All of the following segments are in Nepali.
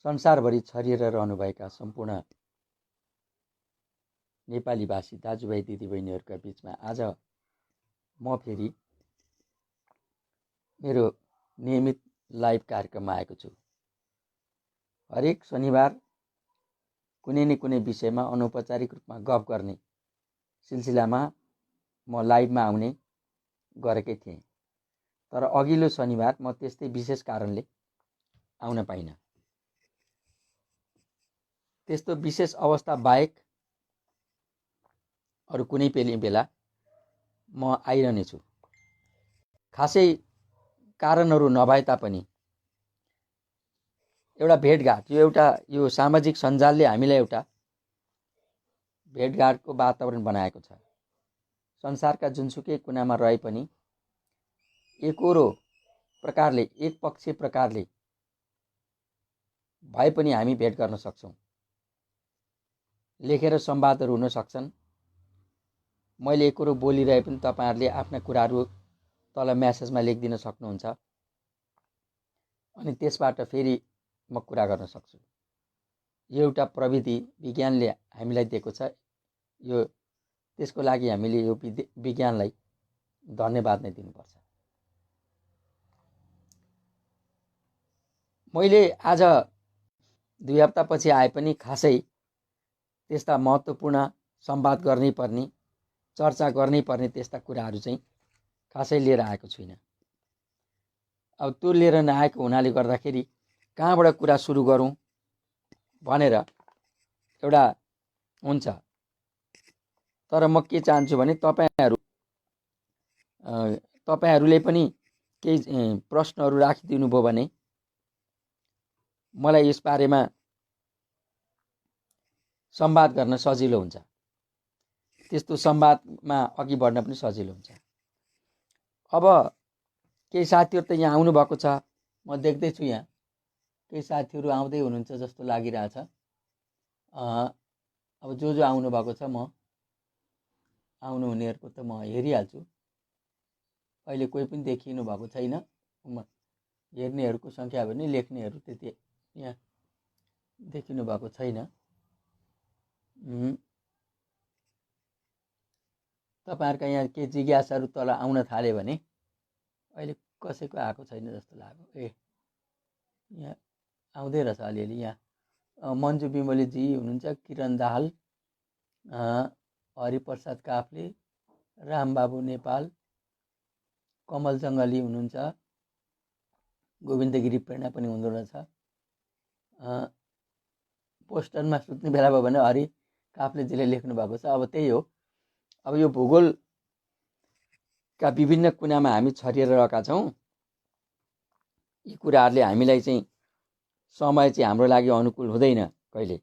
संसारभरि छरिएर रहनुभएका सम्पूर्ण नेपाली भाषी दाजुभाइ दिदीबहिनीहरूका बीचमा आज म फेरि मेरो नियमित लाइभ कार्यक्रममा आएको छु। हरेक शनिबार कुनै न कुनै विषयमा अनौपचारिक रूपमा गफ गर्ने सिलसिलामा म लाइभमा आउने गरेकै थिएँ, तर अघिल्लो शनिबार म त्यस्तै विशेष कारणले आउन पाइनँ। त्यस्तो विशेष अवस्था बाहेक अरू कुनै बेला म आइरहनेछु। खासै कारणहरू नभए तापनि एउटा भेटघाट, यो सामाजिक सञ्जालले हामीलाई एउटा भेटघाटको वातावरण बनाएको छ। संसारका जुनसुकै कुनामा रहे पनि एकहोरो प्रकारले, एकपक्षीय प्रकारले भए पनि हामी भेट गर्न सक्छौँ। लेखेर संवादहरू हुन सक्छन्। मैले एकहोरो बोलिरहे पनि तपाईहरुले आफ्ना कुराहरू तल मेसेजमा लेखिदिन सक्नुहुन्छ अनि त्यसबाट फेरि म कुरा गर्न सक्छु। यो एउटा प्रविधि विज्ञानले हामीलाई दिएको छ। यो त्यसको लागि हामीले यो विज्ञानलाई धन्यवाद नै दिनुपर्छ। मैले आज 2 हप्तापछि आए पनि खासै त्यस्ता महत्त्वपूर्ण संवाद गर्नै पर्ने, चर्चा गर्नै पर्ने त्यस्ता कुराहरू चाहिँ खासै लिएर आएको छुइनँ। अब त्यो लिएर नआएको हुनाले गर्दाखेरि कहाँबाट कुरा सुरु गरौँ भनेर एउटा हुन्छ। तर म के चाहन्छु भने तपाईहरुले पनि केही प्रश्नहरू राखिदिनु भयो भने मलाई यस बारेमा संवाद गर्न सजिलो हुन्छ। त्यस्तो संवादमा अघि बढ्न पनि सजिलो हुन्छ। अब केही साथीहरू त यहाँ आउनु भएको छ, म देख्दैछु यहाँ केही साथीहरू आउँदै हुनुहुन्छ जस्तो लागिरहेछ। अब जो आउनु भएको छ म आउनु हुनेहरूको त म हेरिहाल्छु। अहिले कोही पनि देखिनु भएको छैन। हेर्नेहरूको संख्या भने लेख्नेहरू त्यति यहाँ देखिनु भएको छैन। तपाईहरुका यहाँ के जिज्ञासाहरू तल आउन थाले भने अहिले कसैको आएको छैन जस्तो लाग्यो। यहाँ आउँदै रहेछ अलिअलि। यहाँ मन्जु बिमलीजी हुनुहुन्छ, किरण दाहाल, हरिप्रसाद काफ्ले, रामबाबु नेपाल, कमल जङ्गली हुनुहुन्छ, गोविन्द गिरी प्रेरणा पनि हुँदो रहेछ। पोस्टरमा सुत्ने बेला भयो भने हरि काफ्लेजीले लेख्नु भएको छ। अब त्यही हो। अब यो भूगोलका विभिन्न कुनामा हामी छरिएर रहेका छौँ। यी कुराहरूले हामीलाई चाहिँ समय चाहिँ हाम्रो लागि अनुकूल हुँदैन कहिले।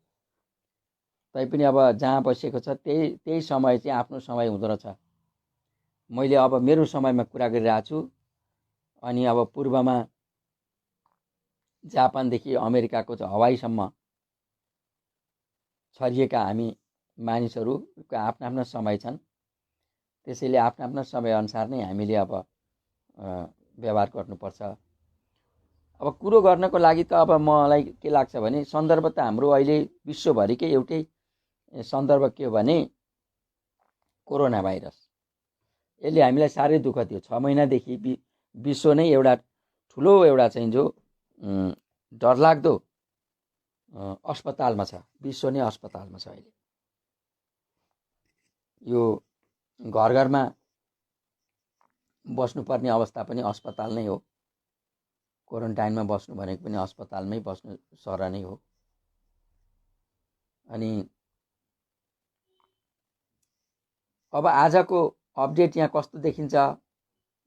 तैपनि अब जहाँ बसेको छ त्यही समय चाहिँ आफ्नो समय हुँदो रहेछ। मैले अब मेरो समयमा कुरा गरिरहेको छु। अनि अब पूर्वमा जापानदेखि अमेरिकाको हवाईसम्म छरिएका हामी मानिसहरूका आफ्ना आफ्ना समय छन्। त्यसैले आफ्ना आफ्ना समय अनुसार नै हामीले अब व्यवहार गर्नुपर्छ। अब कुरो गर्नको लागि त अब मलाई के लाग्छ भने सन्दर्भ त हाम्रो अहिले विश्वभरिकै एउटै सन्दर्भ के हो भने कोरोना भाइरस। यसले हामीलाई साह्रै दुःख दियो। 6 महिनादेखि विश्व नै एउटा ठुलो एउटा चाहिँ जो डरलाग्दो अस्पतालमा छ। विश्व नै अस्पतालमा छ अहिले। यो घर घरमा बस्नुपर्ने अवस्था पनि अस्पताल नै हो। क्वारेन्टाइनमा बस्नु भनेको पनि अस्पतालमै बस्नु सरह नै हो। अनि अब आजको अपडेट यहाँ कस्तो देखिन्छ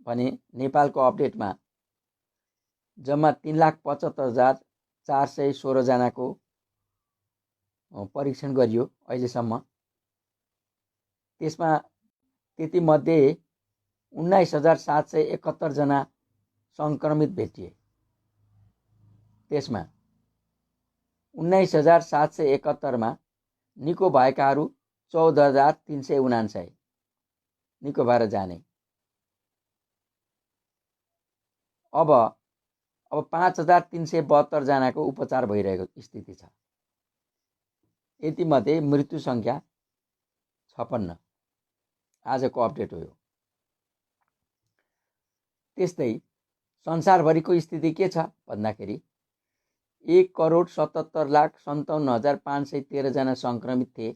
भने नेपालको अपडेटमा जम्मा 3,75,416 जनाको परीक्षण गरियो अहिलेसम्म। त्यसमा त्यति मध्ये 19,771 जना संक्रमित भेटिए। त्यसमा 19,771 मा निको भएकाहरू 14,379 निको भएर जाने। अब अब 5372 जनाको उपचार भइरहेको स्थिति छ। यतिमध्ये मृत्यु सङ्ख्या 56। आजको अपडेट हो यो। त्यस्तै संसारभरिको स्थिति के छ भन्दाखेरि 1,77,57,513 जना सङ्क्रमित थिए।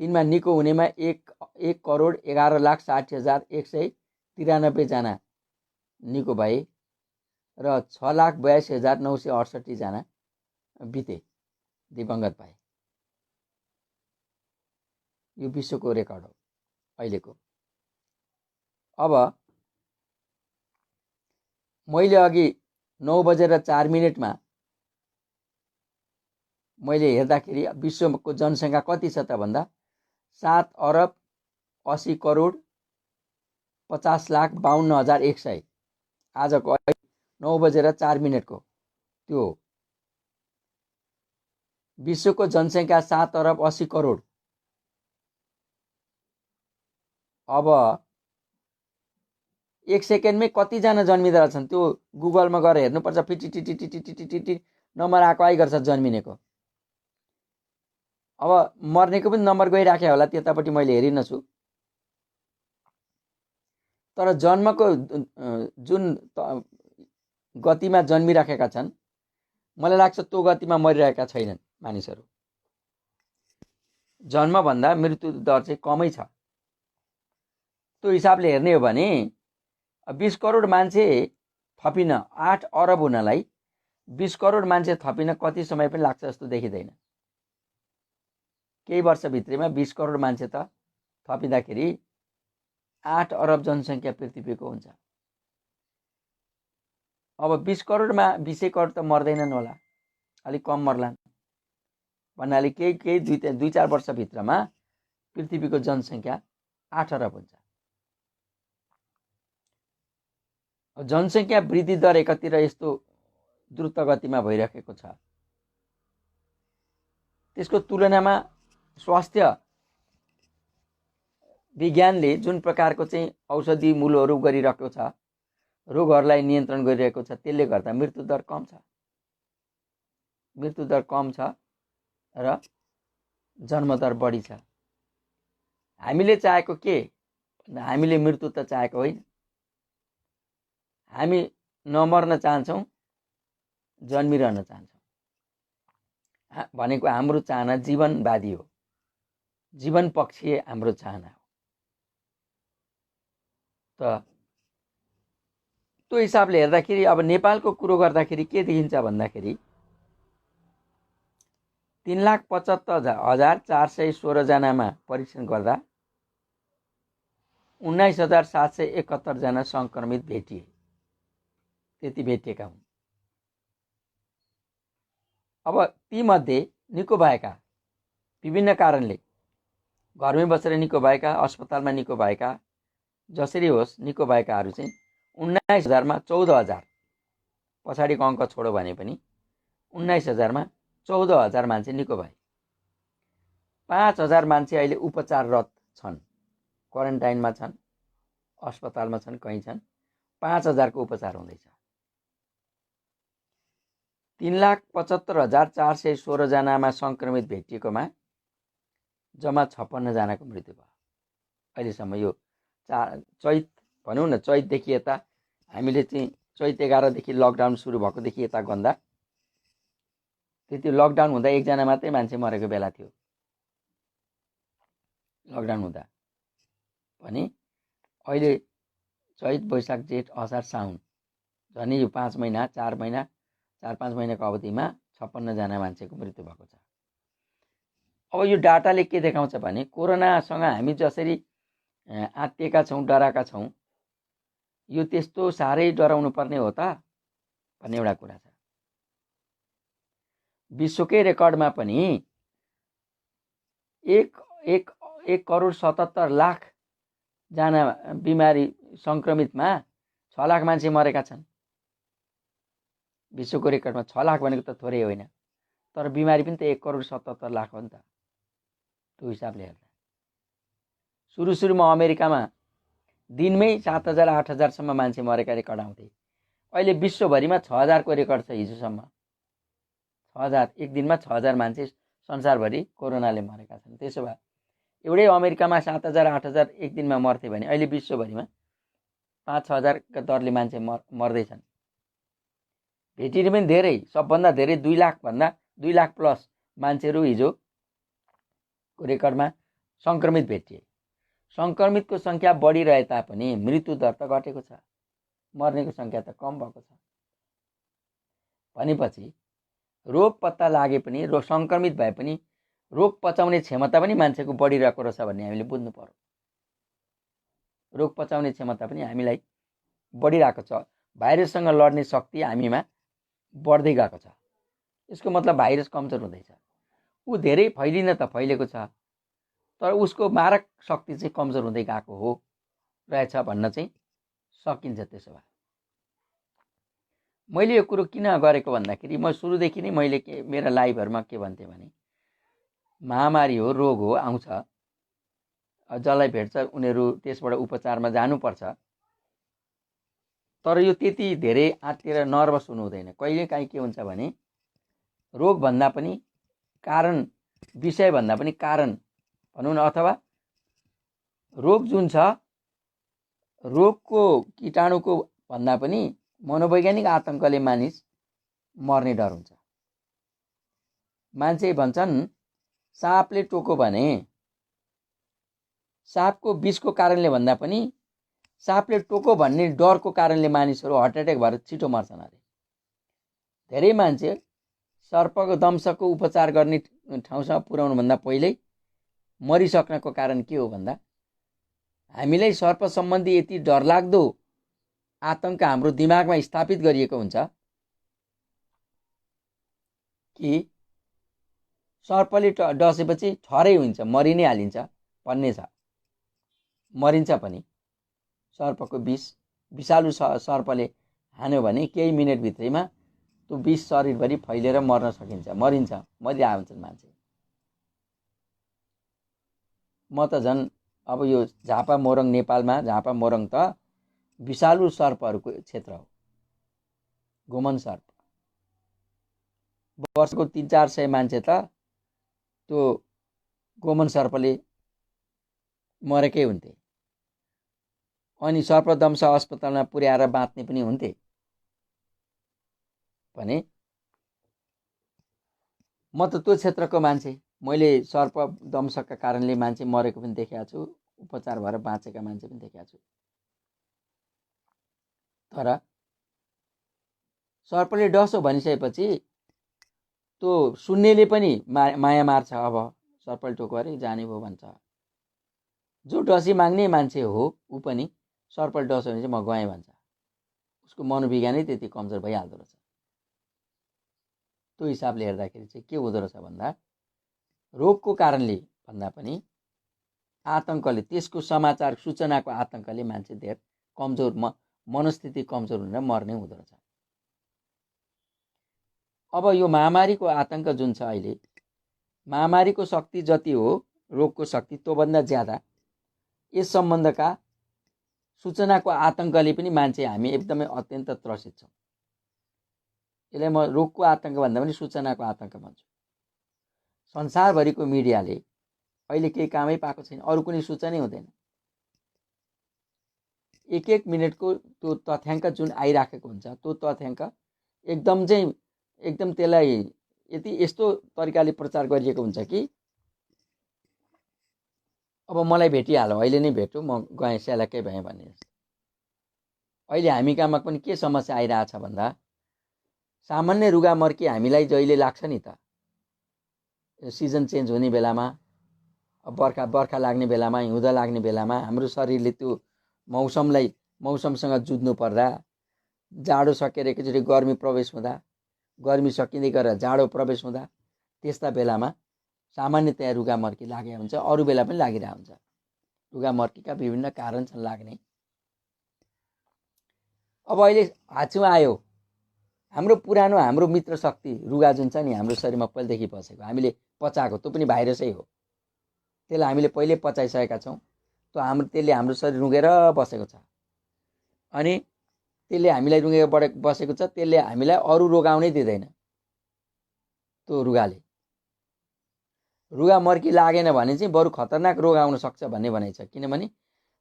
तिनमा निको हुनेमा 1,11,60,193 जना निको भए र 6,82,968 जना बिते, दिवंगत भए। यो विश्वको रेकर्ड हो अहिलेको। अब मैले अघि 9:04 मैले हेर्दाखेरि विश्वको जनसङ्ख्या कति छ त भन्दा 7,80,50,52,100। आजको 9:04 त्यो विश्वको जनसङ्ख्या 7,80,00,000। अब 1 सेकेन्डमै कतिजना जन्मिँदा रहेछन् त्यो गुगलमा गएर हेर्नुपर्छ। फिटिटिटिटिटिटिटिटि नम्बर आएको आइ गर्छ जन्मिनेको। अब मर्नेको पनि नम्बर गइराखे होला, त्यतापट्टि मैले हेरिन छु। तर जन्मको जुन गतिमा जन्मिराखेका छन्, मलाई लाग्छ त्यो गतिमा मरिरहेका छैनन् मानिसहरू। जन्मभन्दा मृत्यु दर चाहिँ कमै छ। त्यो हिसाबले हेर्ने हो भने 20 करोड मान्छे थपिन, 8 अरब हुनलाई 20 करोड मान्छे थपिन कति समय पनि लाग्छ जस्तो देखिँदैन। केही वर्षभित्रमा 20 करोड मान्छे त थपिँदाखेरि 8 अरब जनसङ्ख्या पृथ्वीको हुन्छ। अब 20 करोडमा 20 करोड त मर्दैनन् होला, अलिक कम मर्लान् भन्नाले केही 2-4 वर्षभित्रमा पृथ्वीको जनसङ्ख्या 8 अरब हुन्छ। जनसङ्ख्या वृद्धि दर एकातिर यस्तो द्रुत गतिमा भइरहेको छ, त्यसको तुलनामा स्वास्थ्य विज्ञानले जुन प्रकारको चाहिँ औषधि मूलहरू गरिरहेको छ, रोगहरूलाई नियन्त्रण गरिरहेको छ, त्यसले गर्दा मृत्युदर कम छ। मृत्युदर कम छ र जन्मदर बढी छ। हामीले चाहेको के? हामीले मृत्यु त चाहेको होइन। हामी नमर्न चाहन्छौँ, जन्मिरहन चाहन्छौँ। भनेको हाम्रो चाहना जीवनवादी हो, जीवन पक्षीय हाम्रो चाहना हो। त त्यो हिसाबले हेर्दाखेरि अब नेपालको कुरो गर्दाखेरि के देखिन्छ भन्दाखेरि 3,75,416 जनामा परीक्षण गर्दा 19,771 जना सङ्क्रमित भेटिए। त्यति भेटिएका हुन्। अब तीमध्ये निको भएका, विभिन्न कारणले घरमै बसेर निको भएका, अस्पतालमा निको भएका, जसरी होस् निको भएकाहरू चाहिँ 19,000 मा 14,000, पछाडिको अङ्क छोडो भने पनि 19,000 मा 14,000 मान्छे निको भए। 5,000 मान्छे अहिले उपचाररत छन्, क्वारेन्टाइनमा छन्, अस्पतालमा छन्, कहीँ छन्। 5,000 को उपचार हुँदैछ। 3,75,416 जनामा सङ्क्रमित भेटिएकोमा जम्मा 56 जनाको मृत्यु भयो अहिलेसम्म। यो चैत भनौँ न, चैतदेखि यता हामीले चाहिँ चैत 11 देखि लकडाउन सुरु भएकोदेखि यता गन्दा त्यति लकडाउन हुँदा 1 जना मात्रै मान्छे मरेको बेला थियो। लकडाउन हुँदा भने अहिले चैत वैशाख जेठ असार साउन झन् यो 5 महिना 4-5 महिनाको अवधिमा 56 जना मान्छेको मृत्यु भएको छ। अब यो डाटाले के देखाउँछ भने कोरोनासँग हामी जसरी आत्तिएका छौँ, डराएका छौँ, यो त्यस्तो साह्रै डराउनु पर्ने हो त भन्ने एउटा कुरा छ। विश्वकै रेकर्डमा पनि 1,77,00,000 जना बिमारी सङ्क्रमितमा 6 लाख मान्छे मरेका छन्। विश्वको रेकर्डमा 6 लाख भनेको त थोरै होइन, तर बिमारी पनि त 1,77,00,000 हो नि त। त्यो हिसाबले हेर्दा सुरुमा अमेरिकामा दिनमै 7,000-8,000 सम्म मान्छे मरेका रेकर्ड आउँथे। अहिले विश्वभरिमा 6000को रेकर्ड छ हिजोसम्म। 6000 एक दिनमा 6000 मान्छे संसारभरि कोरोनाले मरेका छन्। त्यसो भए एउटै अमेरिकामा 7000 8000 एक दिनमा मर्थे भने अहिले विश्वभरिमा 5-6 का दरले मान्छे मर्दैछन्। भेटिने पनि धेरै, सबभन्दा धेरै 2 लाख प्लस मान्छेहरू हिजोको रेकर्डमा सङ्क्रमित भेटिए। सङ्क्रमितको सङ्ख्या बढिरहे तापनि मृत्यु दर त घटेको छ, मर्नेको सङ्ख्या त कम भएको छ। भनेपछि रोग पत्ता लागे पनि, रोग सङ्क्रमित भए पनि रोग पचाउने क्षमता पनि मान्छेको बढिरहेको रहेछ भन्ने हामीले बुझ्नु पर्यो। रोग पचाउने क्षमता पनि हामीलाई बढिरहेको छ, भाइरससँग लड्ने शक्ति हामीमा बढ्दै गएको छ। यसको मतलब भाइरस कमजोर हुँदैछ। ऊ धेरै फैलिन त फैलेको छ, तर उसको मारक शक्ति चाहिँ कमजोर हुँदै गएको हो रहेछ भन्न चाहिँ सकिन्छ। त्यसो भए मैले यो कुरो किन गरेको भन्दाखेरि म सुरुदेखि नै मैले मेरा लाइभहरूमा के भन्थेँ भने महामारी हो, रोग हो, आउँछ, जसलाई भेट्छ उनीहरू त्यसबाट उपचारमा जानुपर्छ। तर यो त्यति धेरै आत्तिएर नर्भस हुनु हुँदैन। कहिलेकाहीँ के हुन्छ भने रोगभन्दा पनि कारण, विषयभन्दा पनि कारण भनौँ न, अथवा रोग जुन छ रोगको कीटाणुको भन्दा पनि मनोवैज्ञानिक आतङ्कले मानिस मर्ने डर हुन्छ। मान्छे भन्छन् साँपले टोक्यो भने साँपको विषको कारणले भन्दा पनि साँपले टोक्यो भन्ने डरको कारणले मानिसहरू हार्ट एट्याक भएर छिटो मर्छन् अरे। धेरै मान्छे सर्पको दंशको उपचार गर्ने ठाउँसम्म पुर्याउनुभन्दा पहिल्यै मरिसक्नको कारण के हो भन्दा हामीलाई सर्प सम्बन्धी यति डरलाग्दो आतङ्क हाम्रो दिमागमा स्थापित गरिएको हुन्छ कि सर्पले डसेपछि ठहरै हुन्छ, मरि नै हालिन्छ भन्ने छ। मरिन्छ पनि। सर्पको विष, विषालु सर्पले हान्यो भने केही मिनटभित्रैमा त्यो विष शरीरभरि फैलेर मर्न सकिन्छ, मरिन्छ, मरिहाल्छन् मान्छे। म त झन् अब यो झापा मोरङ, नेपालमा झापा मोरङ त विषालु सर्पहरूको क्षेत्र हो। गोमन सर्प, वर्षको 300-400 मान्छे त त्यो गोमन सर्पले मरेकै हुन्थे। अनि सर्पदंश अस्पतालमा पुर्याएर बाँच्ने पनि हुन्थे। भने म त त्यो क्षेत्रको मान्छे, मैले सर्पदंशका कारणले मान्छे मरेको पनि देखेको छु, उपचार भएर बाँचेका मान्छे पनि देखेको छु। तर सर्पले डस्यो भनिसकेपछि त्यो सुन्नेले पनि माया मार्छ। अब सर्पले टोक्यो अरे जाने भयो भन्छ। जो डसी माग्ने मान्छे हो ऊ पनि सर्पले डस्यो भने चाहिँ म गएँ भन्छ। उसको मनोविज्ञानै त्यति कमजोर भइहाल्दो रहेछ। त्यो हिसाबले हेर्दाखेरि चाहिँ के हुँदो रहेछ भन्दा रोगको कारणले भन्दा पनि आतङ्कले, त्यसको समाचार सूचनाको आतङ्कले मान्छे धेर कमजोर, मनस्थिति कमजोर हुनेर मर्ने हुँदो रहेछ। अब यो महामारीको आतङ्क जुन छ अहिले, महामारीको शक्ति जति हो रोगको शक्ति त्योभन्दा ज्यादा यस सम्बन्धका सूचनाको आतङ्कले पनि मान्छे हामी एकदमै अत्यन्त त्रसित छौँ। यसलाई म रोगको आतङ्क भन्दा पनि सूचनाको आतङ्क भन्छु। संसारभरिको मिडियाले अहिले केही कामै पाएको छैन, अरू कुनै सूचनै हुँदैन। एक मिनटको त्यो तथ्याङ्क जुन आइराखेको हुन्छ त्यो तथ्याङ्क एकदम त्यसलाई यस्तो तरिकाले प्रचार गरिएको हुन्छ कि अब मलाई भेटिहाल्यो, अहिले नै भेट्यो, म गएँ, स्यालक्कै भएँ भन्ने जस्तो। अहिले हामी कहाँमा पनि के समस्या आइरहेछ भन्दा सामान्य रुगामर्की हामीलाई जहिले लाग्छ नि त, सिजन चेन्ज हुने बेलामा, बर्खा लाग्ने बेलामा, हिउँद लाग्ने बेलामा हाम्रो शरीरले त्यो मौसमसँग जुझ्नु पर्दा, जाडो सकेर एकचोटि गर्मी प्रवेश हुँदा, गर्मी सकिँदै गरेर जाडो प्रवेश हुँदा, त्यस्ता बेलामा सामान्यतया रुगामर्की लागेको हुन्छ। अरू बेला पनि लागिरहेको हुन्छ। रुगामर्कीका विभिन्न कारण छन् लाग्ने। अब अहिले हाच्चु आयो, हाम्रो पुरानो, हाम्रो मित्र शक्ति रुगा जुन छ नि हाम्रो शरीरमा पहिलेदेखि बसेको, हामीले पचाएको, त्यो पनि भाइरसै हो। त्यसलाई हामीले पहिले पचाइसकेका छौँ। त्यसले हाम्रो शरीर रुँगेर बसेको छ। अनि त्यसले हामीलाई रुँगेको बसेको छ, त्यसले हामीलाई अरू रोग आउनै दिँदैन। त्यो रुगा मर्की लागेन भने चाहिँ बरु खतरनाक रोग आउन सक्छ भन्ने भनाइ छ। किनभने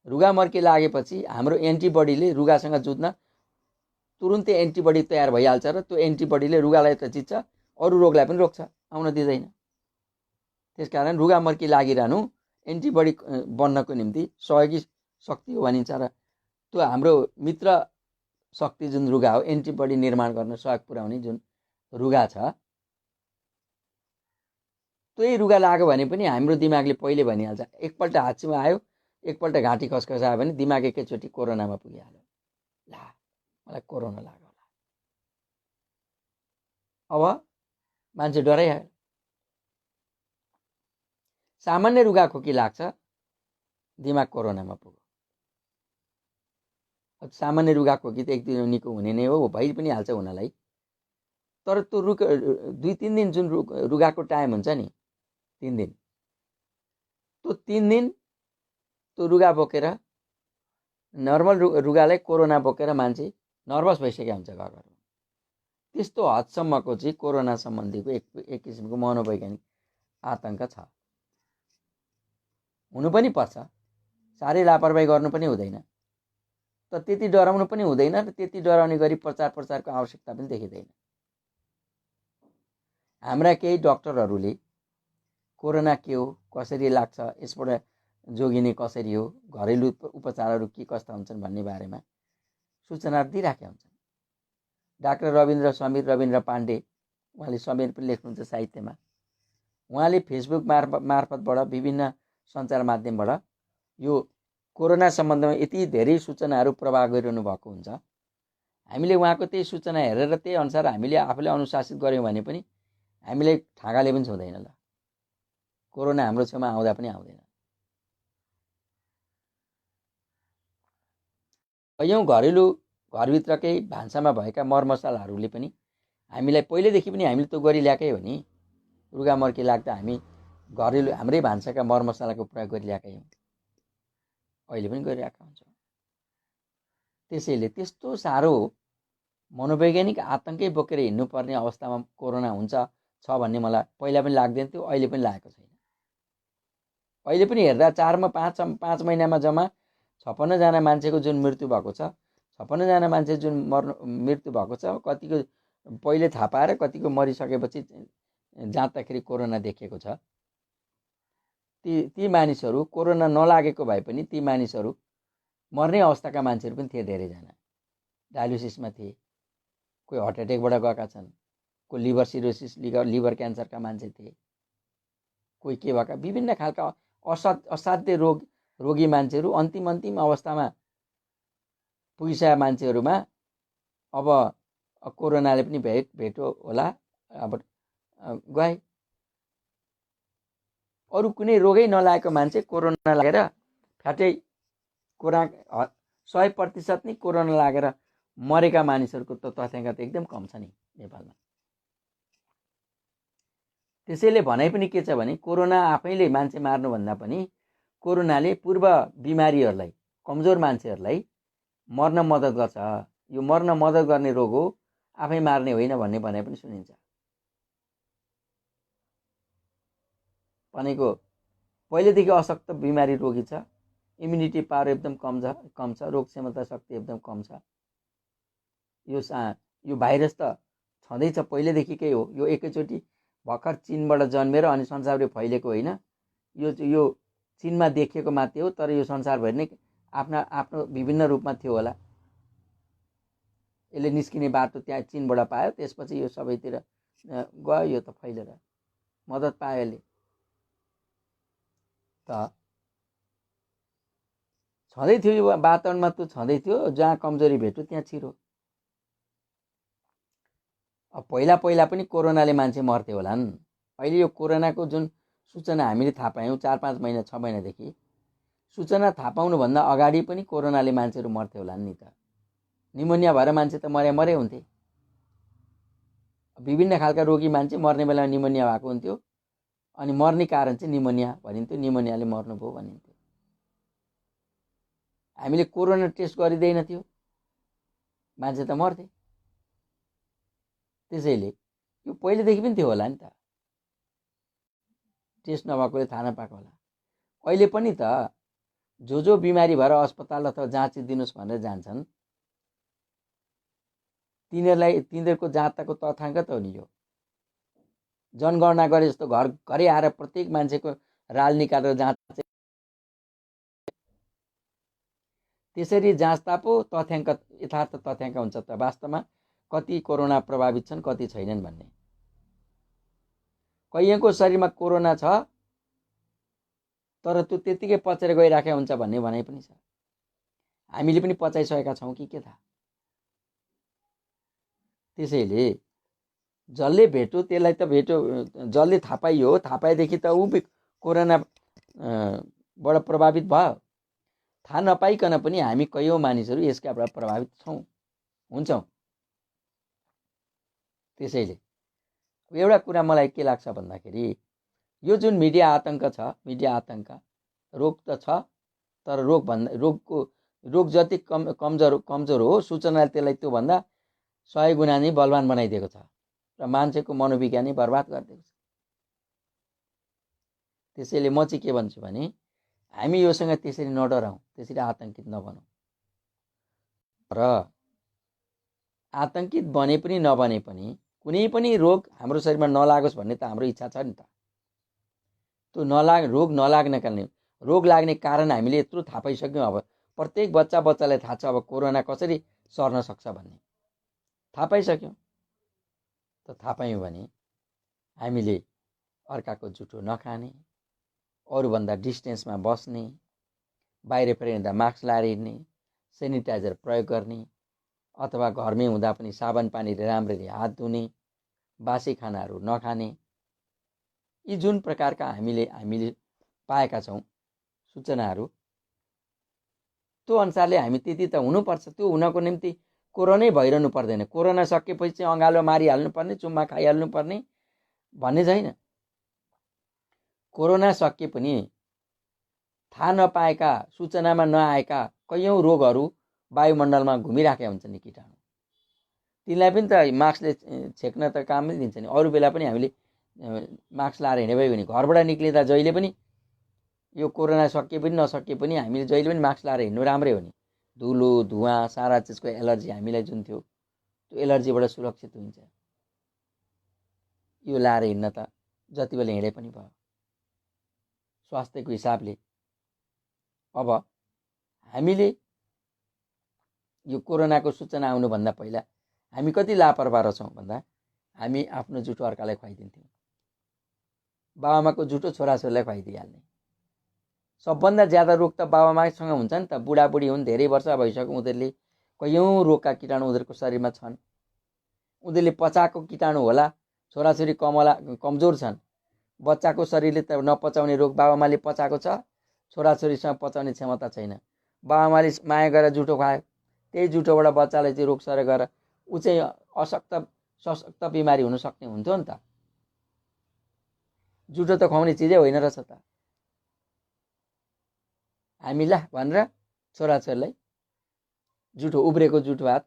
रुगा मर्की लागेपछि हाम्रो एन्टिबडीले रुगासँग जुझ्न तुरुन्तै एन्टिबडी तयार भइहाल्छ र त्यो एन्टिबडीले रुगालाई त जित्छ, अरू रोगलाई पनि रोक्छ, आउन दिँदैन। त्यसकारण रुगा मर्की लागिरहनु एन्टिबडी बन्नको निम्ति सहयोगी शक्ति हो भनिन्छ र त्यो हाम्रो मित्र शक्ति जुन रुगा हो, एन्टिबडी निर्माण गर्न सहयोग पुर्याउने जुन रुगा छ, त्यही रुगा लाग्यो भने पनि हाम्रो दिमागले पहिले भनिहाल्छ। एकपल्ट हाच्छिउँ आयो, एकपल्ट घाँटी खसखस आयो भने दिमाग एकैचोटि कोरोनामा पुगिहाल्यो। ला मलाई कोरोना लाग्यो होला, अब मान्छे डराइहाल्यो। सामान्य रुगा खोकी लाग्छ, दिमाग कोरोनामा पुग्यो। सामान्य रुगा खोकी त एक दिन निको हुने नै हो, भइ पनि हाल्छ हुनलाई। तर त्यो 2-3 दिन जुन रुगाको टाइम हुन्छ नि, 3 दिन, त्यो 3 दिन त्यो रुगा बोकेर, नर्मल रुगालाई कोरोना बोकेर मान्छे नर्भस भइसकेको हुन्छ घरमा। त्यस्तो हदसम्मको चाहिँ कोरोना सम्बन्धीको एक किसिमको मनोवैज्ञानिक आतंक छ। हुनु पनि पर्छ, साह्रै लापरवाही गर्नु पनि हुँदैन, तर त्यति डराउनु पनि हुँदैन र त्यति डराउने गरी प्रचारको आवश्यकता पनि देखिँदैन। हाम्रा केही डाक्टरहरूले कोरोना के हो, कसरी लाग्छ, यसबाट जोगिने कसरी हो, घरेलु उपचारहरू के कस्ता हुन्छन् भन्ने बारेमा सूचनाहरू दिइराखेका हुन्छन्। डाक्टर रविन्द्र पाण्डे, उहाँले समेत पनि लेख्नुहुन्छ साहित्यमा, उहाँले फेसबुक मार्फतबाट विभिन्न सञ्चार माध्यमबाट यो कोरोना सम्बन्धमा यति धेरै सूचनाहरू प्रवाह गरिरहनु भएको हुन्छ। हामीले उहाँको त्यही सूचना हेरेर त्यही अनुसार हामीले आफूले अनुशासित गऱ्यौँ भने पनि हामीलाई ठागाले पनि छुँदैन। ल, कोरोना हाम्रो छेउमा आउँदा पनि आउँदैन। कयौँ घरभित्रकै भान्सामा भएका मरमसलाहरूले पनि हामीलाई पहिलेदेखि पनि हामीले त्यो गरिल्याएकै हो नि। रुगा मर्की लाग्दा हामी घरेलु हाम्रै भान्साका मरमसलाको प्रयोग गरिल्याएकै हौँ, अहिले पनि गरिरहेका हुन्छौँ। त्यसैले त्यस्तो साह्रो मनोवैज्ञानिक आतंकै बोकेर हिँड्नुपर्ने अवस्थामा कोरोना हुन्छ भन्ने मलाई पहिला पनि लाग्दैन थियो, अहिले पनि लागेको छैन। अहिले पनि हेर्दा 5 महिनामा जम्मा 56 जना मान्छेको जुन मृत्यु भएको छ, 56 जना मान्छे जुन मृत्यु भएको छ, कतिको पहिले थाहा पाएर कतिको मरिसकेपछि जाँच्दाखेरि कोरोना देखिएको छ। ती मानिसहरू कोरोना नलागेको भए पनि ती मानिसहरू मर्ने अवस्थाका मान्छेहरू पनि थिए। धेरैजना डायलिसिसमा थिए, कोही हार्ट एट्याकबाट गएका छन्, कोही लिभर सिरोसिस लिभर क्यान्सरका मान्छे थिए, कोही के भएका विभिन्न खालका असाध्य रोगी मान्छेहरू अन्तिम अवस्थामा पुगिसकेका मान्छेहरूमा अब कोरोनाले पनि भेट्यो होला, अब गए। अरू कुनै रोगै नलागेको मान्छे कोरोना लागेर फ्याटै 100% नै कोरोना लागेर मरेका मानिसहरूको त तथ्याङ्क त एकदम कम छ नि नेपालमा। त्यसैले भनाइ पनि के छ भने कोरोना आफैले मान्छे मार्नुभन्दा पनि कोरोनाले पूर्व बिमारीहरूलाई, कमजोर मान्छेहरूलाई मर्न मद्दत गर्छ। यो मर्न मद्दत गर्ने रोग हो, आफै मार्ने होइन भन्ने भनाइ पनि सुनिन्छ। भनेको पहिलेदेखि अशक्त बिमारी रोगी छ, इम्युनिटी पावर एकदम कम छ, रोग क्षमता शक्ति एकदम कम छ। यो भाइरस त छँदैछ पहिलेदेखिकै हो। यो एकैचोटि भर्खर चीनबाट जन्मेर अनि संसारभरि फैलेको होइन। यो चीनमा देखिएको मात्रै हो, तर यो संसारभरि नै आफ्नो विभिन्न रूपमा थियो होला। यसले निस्किने बाटो त्यहाँ चीनबाट पायो, त्यसपछि यो सबैतिर गयो। यो त फैलेर मद्दत पायो यसले त छँदै थियो। यो वातावरणमा त छँदै थियो, जहाँ कमजोरी भेट्यो त्यहाँ छिरो। अब पहिला पनि कोरोनाले मान्छे मर्थ्यो होलान्। अहिले यो कोरोनाको जुन सूचना हामीले थाहा पायौँ 4-5 महिना 6 महिनादेखि, सूचना थाहा पाउनुभन्दा अगाडि पनि कोरोनाले मान्छेहरू मर्थ्यो होलान् नि त। निमोनिया भएर मान्छे त मरे हुन्थे। विभिन्न खालका रोगी मान्छे मर्ने बेलामा निमोनिया भएको हुन्थ्यो, अनि मर्ने कारण चाहिँ निमोनिया भनिन्थ्यो, निमोनियाले मर्नुभयो भनिन्थ्यो। हामीले कोरोना टेस्ट गरिँदैन थियो, मान्छे त मर्थे। त्यसैले यो पहिलेदेखि पनि थियो होला नि त, टेस्ट नभएकोले थाहा नपाएको होला। अहिले पनि त जो बिमारी भएर अस्पताल अथवा जाँच दिनुहोस् भनेर जान्छन् तिनीहरूको जाँताको तथ्याङ्क त हो नि यो। जनगणना गरे जस्तो घरै आएर प्रत्येक मान्छेको राल निकालेर जाँच, त्यसरी जाँच्दा पो तथ्याङ्क यथार्थ तथ्याङ्क हुन्छ त वास्तवमा कति कोरोना प्रभावित छन् कति छैनन् भन्ने। कैयौँको शरीरमा कोरोना छ तर त्यो त्यतिकै पचेर गइराखेको हुन्छ भन्ने भनाइ पनि छ। हामीले पनि पचाइसकेका छौँ कि के थाहा। त्यसैले जसले भेट्यो त्यसलाई त भेट्यो, जसले थाहा पाइयो, थाहा पाएदेखि त ऊ कोरोना बाट प्रभावित भयो। थाहा नपाइकन पनि हामी कैयौँ मानिसहरू यसकाबाट प्रभावित हुन्छौँ। त्यसैले एउटा कुरा मलाई के लाग्छ भन्दाखेरि यो जुन मिडिया आतङ्क छ, मिडिया आतङ्क, रोग त छ तर रोग जति कमजोर हो सूचनाले त्यसलाई त्योभन्दा 100 गुणा नै बलवान बनाइदिएको छ र मान्छेको मनोविज्ञान नै बर्बाद गरिदिएको छ। त्यसैले म चाहिँ के भन्छु भने हामी योसँग त्यसरी नडराउँ, त्यसरी आतङ्कित नबनौँ। र आतङ्कित बने पनि नबने पनि कुनै पनि रोग हाम्रो शरीरमा नलागोस् भन्ने त हाम्रो इच्छा छ नि त। त्यो रोग नलाग्नका लागि रोग लाग्ने कारण हामीले यत्रो थाहा पाइसक्यौँ। अब प्रत्येक बच्चालाई थाहा छ अब कोरोना कसरी सर्न सक्छ भन्ने थाहा पाइसक्यौँ। त थाहा पायौँ भने हामीले अर्काको जुठो नखाने, अरूभन्दा डिस्टेन्समा बस्ने, बाहिर हिँड्दा मास्क लगाएर हिँड्ने, सेनिटाइजर प्रयोग गर्ने, अथवा घरमै हुँदा पनि साबुन पानीले राम्ररी हात धुने, बासी खानाहरू नखाने, यी जुन प्रकारका हामीले पाएका छौँ सूचनाहरू त्यो अनुसारले हामी त्यति त हुनुपर्छ। त्यो हुनको निम्ति कोरोनै भइरहनु पर्दैन। कोरोना सकेपछि चाहिँ अँगालो मारिहाल्नु पर्ने, चुम्मा खाइहाल्नु पर्ने भन्ने छैन। कोरोना सके पनि थाहा नपाएका, सूचनामा नआएका कैयौँ रोगहरू वायुमण्डलमा घुमिराखेका हुन्छन् नि कीटाणु। तिनलाई पनि त मास्कले छेक्न त कामै दिन्छ नि। अरू बेला पनि हामीले मास्क लाएर हिँडे भयो भने घरबाट निक्लिँदा जहिले पनि यो कोरोना सके पनि नसके पनि हामीले जहिले पनि मास्क लाएर हिँड्नु राम्रै हो नि। धुलो धुवाँ सारा चिजको एलर्जी हामीलाई जुन थियो त्यो एलर्जीबाट सुरक्षित हुन्छ। यो लाएर हिँड्न त जति बेला हिँडे पनि भयो। स्वास्थ्यको हिसाबले अब हामीले यो कोरोनाको सूचना आउनुभन्दा पहिला हामी कति लापरवाह रहेछौँ भन्दा हामी आफ्नो जुठो अर्कालाई खुवाइदिन्थ्यौँ। बाबाआमाको जुठो छोराछोरीलाई खुवाइदिइहाल्ने। सबभन्दा ज्यादा रोग त बाबाआमासँग हुन्छ नि त। बुढाबुढी हुन्, धेरै वर्ष भइसक्यो, उनीहरूले कैयौँ रोगका कीटाणु उनीहरूको शरीरमा छन्। उनीहरूले पचाएको कीटाणु होला। छोराछोरी कमजोर छन्, बच्चाको शरीरले त नपचाउने रोग बाबाआमाले पचाएको छ, छोराछोरीसँग पचाउने क्षमता छैन। बाबाआमाले माया गरेर जुठो खुवायो, त्यही जुठोबाट बच्चालाई चाहिँ रोग सरे गरेर ऊ चाहिँ सशक्त बिमारी हुन सक्ने हुन्थ्यो नि त। जुठो त खुवाउने चिजै होइन रहेछ त। हामी ला भनेर छोराछोरीलाई जुठो, उब्रेको जुठो भात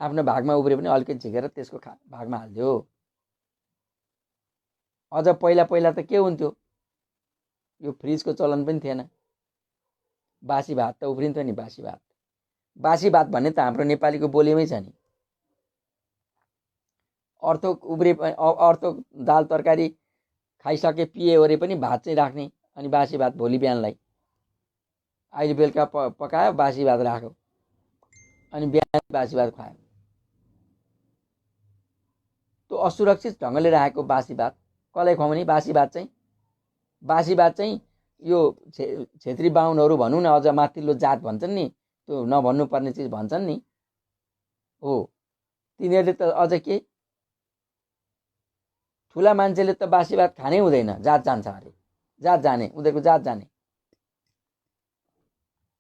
आफ्नो भागमा उब्रे पनि अलिकति झिकेर त्यसको भागमा हालिदियो। अझ पहिला त के हुन्थ्यो, यो फ्रिजको चलन पनि थिएन। बासी भात त उफ्रिन्थ्यो नि। बासी भात भन्ने त हाम्रो नेपालीको बोलीमै छ नि। अर्को दाल तरकारी खाइसके पिए ओरे पनि भात चाहिँ राख्ने, अनि बासी भात भोलि बिहानलाई। अहिले बेलुका पकायो बासी भात राख्यो, अनि बिहान बासी भात खुवायो। त्यो असुरक्षित ढङ्गले राखेको बासी भात कसलाई खुवाउने? बासी भात चाहिँ यो छेत्री बाहुनहरू भनौँ न, अझ माथिल्लो जात भन्छन् नि, त्यो नभन्नुपर्ने चिज भन्छन् नि हो, तिनीहरूले त अझ के, ठुला मान्छेले त बासी भात खानै हुँदैन, जात जान्छ अरे, जात जाने, उनीहरूको जात जाने।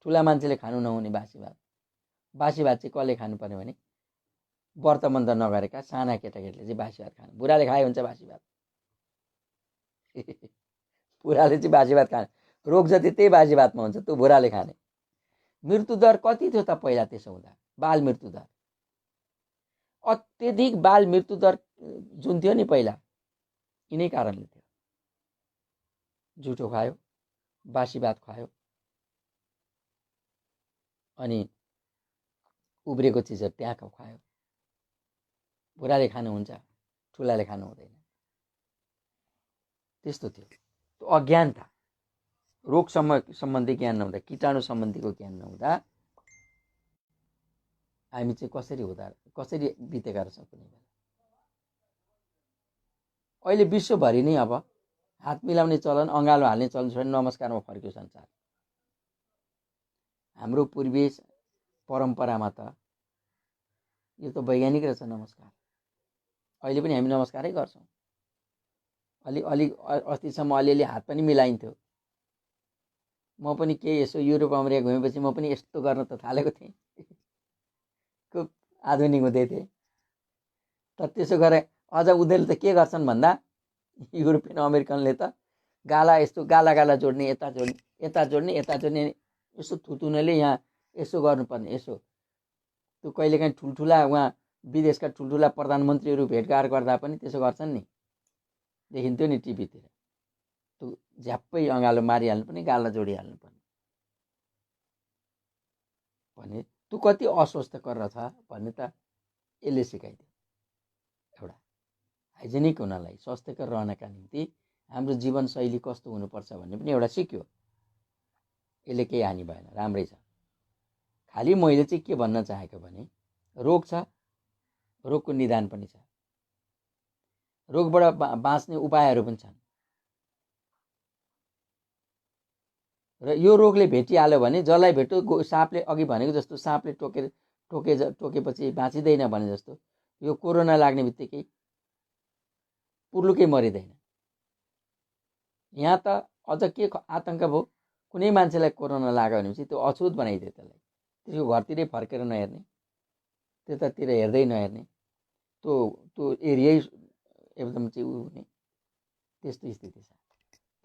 ठुला मान्छेले खानु नहुने बासी भात चाहिँ कसले खानुपर्ने भने व्रत बन्द नगरेका साना केटाकेटीले चाहिँ बासी भात खानु। बुढाले खाए हुन्छ बासी भात। बुढाले चाहिँ बासी भात खाने, रोग जति त्यही बासी भातमा हुन्छ, त्यो बुढाले खाने। मृत्युदर कति थियो त पहिला त्यसो हुँदा? बाल मृत्युदर अत्यधिक बाल मृत्यु दर जुन थियो नि पहिला, यिनै कारणले थियो। जुठो खायो, बासी भात खायो, अनि उब्रेको चिजहरू त्यहाँ खायो। बुढाले खानुहुन्छ, ठुलाले खानु हुँदैन, त्यस्तो थियो। त्यो अज्ञानता, रोग सम्बन्धी ज्ञान नहुँदा, कीटाणु सम्बन्धीको ज्ञान नहुँदा हामी चाहिँ कसरी बितेका रहेछौँ कुनै बेला। अहिले विश्वभरि नै अब हात मिलाउने चलन, अँगालो हाल्ने चलन छोडेर नमस्कारमा फर्क्यो संसार। हाम्रो पूर्वीय परम्परामा त यो त वैज्ञानिक रहेछ नमस्कार। अहिले पनि हामी नमस्कारै गर्छौँ। अलि अस्तिसम्म अलिअलि हात पनि मिलाइन्थ्यो। म पनि केही यसो युरोप अमेरिका घुमेपछि म पनि यस्तो गर्न त थालेको थिएँ, खुब आधुनिक हुँदै थिएँ। तर त्यसो गरे अझ उनीहरूले त के गर्छन् भन्दा, युरोपियन अमेरिकनले त गाला यस्तो गाला जोड्ने, यता जोड्ने यसो थुतुनले यहाँ यसो गर्नुपर्ने, यसो त्यो कहिलेकाहीँ ठुल्ठुला उहाँ विदेशका ठुल्ठुला प्रधानमन्त्रीहरू भेटघाट गर्दा पनि त्यसो गर्छन् नि, देखिन्थ्यो नि टिभीतिर। त्यो झ्याप्पै अँगालो मारिहाल्नु पर्ने, गाला जोडिहाल्नु पर्ने भने त्यो कति अस्वस्थकर रहेछ भन्ने त यसले सिकाइदियो। एउटा हाइजेनिक हुनलाई, स्वास्थ्यकर रहनका निम्ति हाम्रो जीवनशैली कस्तो हुनुपर्छ भन्ने पनि एउटा सिक्यो। यसले केही हानि भएन, राम्रै छ। खालि मैले चाहिँ के भन्न चाहेको भने, रोग छ, रोगको निदान पनि छ, रोगबाट बाँच्ने उपायहरू पनि छन्। र यो रोगले भेटिहाल्यो भने जसलाई भेट्यो, साँपले अघि भनेको जस्तो साँपले टोकेपछि बाँचिँदैन भने जस्तो, यो कोरोना लाग्ने बित्तिकै पुर्लुकै मरिँदैन। यहाँ त अझ के आतंक भयो, कुनै मान्छेलाई कोरोना लाग्यो भनेपछि त्यो अछुत बनाइदियो त्यसलाई, त्यसको घरतिरै फर्केर नहेर्ने, त्यतातिर हेर्दै नहेर्ने, त्यो एरियै एकदम चाहिँ हुने, त्यस्तो स्थिति छ।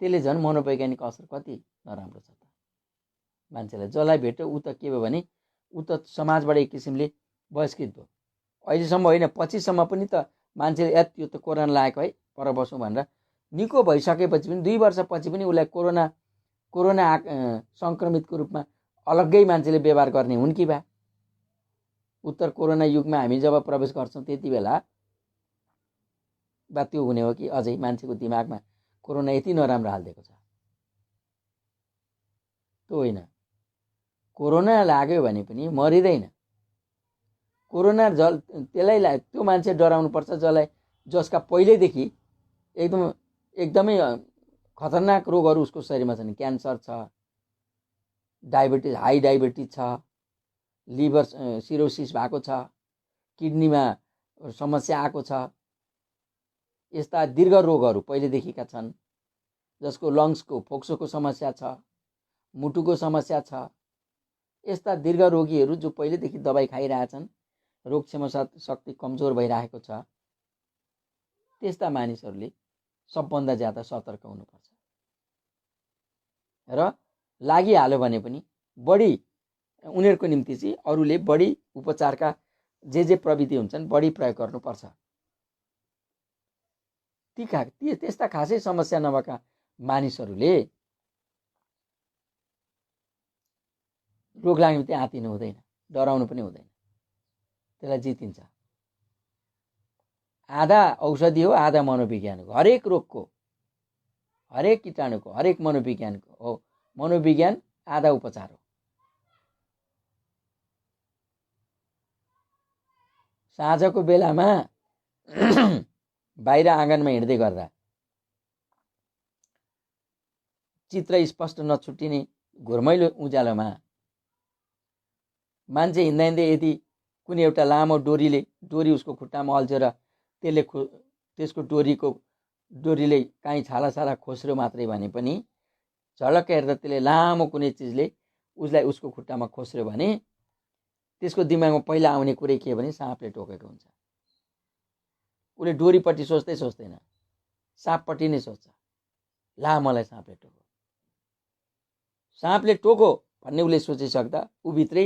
त्यसले झन् मनोवैज्ञानिक असर कति नराम्रो छ त। मान्छेलाई जसलाई भेट्यो ऊ त के भयो भने, ऊ त समाजबाट एक किसिमले बहिष्कृत भयो। अहिलेसम्म होइन, पछिसम्म पनि त मान्छेले यो त कोरोना लागेको है, पर बसौँ भनेर निको भइसकेपछि पनि 2 वर्षपछि पनि उसलाई कोरोना सङ्क्रमितको रूपमा अलग्गै मान्छेले व्यवहार गर्ने हुन् कि बा। उत्तर कोरोना युगमा हामी जब प्रवेश गर्छौँ त्यति बेला बा त्यो हुने हो कि अझै मान्छेको दिमागमा कोरोना यति नराम्रो हालिदिएको छ। त्यो होइन, कोरोना लाग्यो भने पनि मरिँदैन। कोरोना त्यसलाई त्यो मान्छे डराउनु पर्छ जसका पहिल्यैदेखि एकदमै खतरनाक रोगहरू उसको शरीरमा छन्। क्यान्सर छ, डायबिटिज, हाई डायबिटिज छ, लिभर सिरोसिस भएको छ, किडनीमा समस्या आएको छ, यस्ता दीर्घ रोगहरू पहिलेदेखिका छन्, जसको लङ्सको फोक्सोको समस्या छ, मुटुको समस्या छ, यस्ता दीर्घ रोगीहरू जो पहिलेदेखि दबाई खाइरहेछन्, रोग क्षमता शक्ति कमजोर भइरहेको छ, त्यस्ता मानिसहरूले सबभन्दा ज्यादा सतर्क हुनुपर्छ। र लागिहाल्यो भने पनि बढी उनीहरूको निम्ति चाहिँ अरूले बढी उपचारका जे प्रविधि हुन्छन् बढी प्रयोग गर्नुपर्छ। त्यस्ता खासै समस्या नभएका मानिसहरूले रोग लाग्ने बित्तिकै आत्तिनु हुँदैन, डराउनु पनि हुँदैन, त्यसलाई जितिन्छ। आधा औषधि हो, आधा मनोविज्ञान हो। हरेक रोगको, हरेक कीटाणुको, हरेक मनोविज्ञानको हो। मनोविज्ञान आधा उपचार हो। साँझको बेलामा बाहिर आँगनमा हिँड्दै गर्दा चित्र स्पष्ट नछुट्टिने घुर्मैलो उज्यालोमा मान्छे हिँड्दा यदि कुनै एउटा लामो डोरी उसको खुट्टामा अल्झ्यो र त्यसको डोरीले काहीँ छाला खोस्रो मात्रै भने पनि झलक्क हेर्दा त्यसले लामो कुनै चिजले उसलाई उसको खुट्टामा खोस्रो भने त्यसको दिमागमा पहिला आउने कुरै के भने साँपले टोकेको हुन्छ। उसले डोरीपट्टि सोच्दैन, साँपपट्टि नै सोच्छ, ला मलाई साँपले टोक्यो। साँपले टोक्यो भन्ने उसले सोचिसक्दा ऊ भित्रै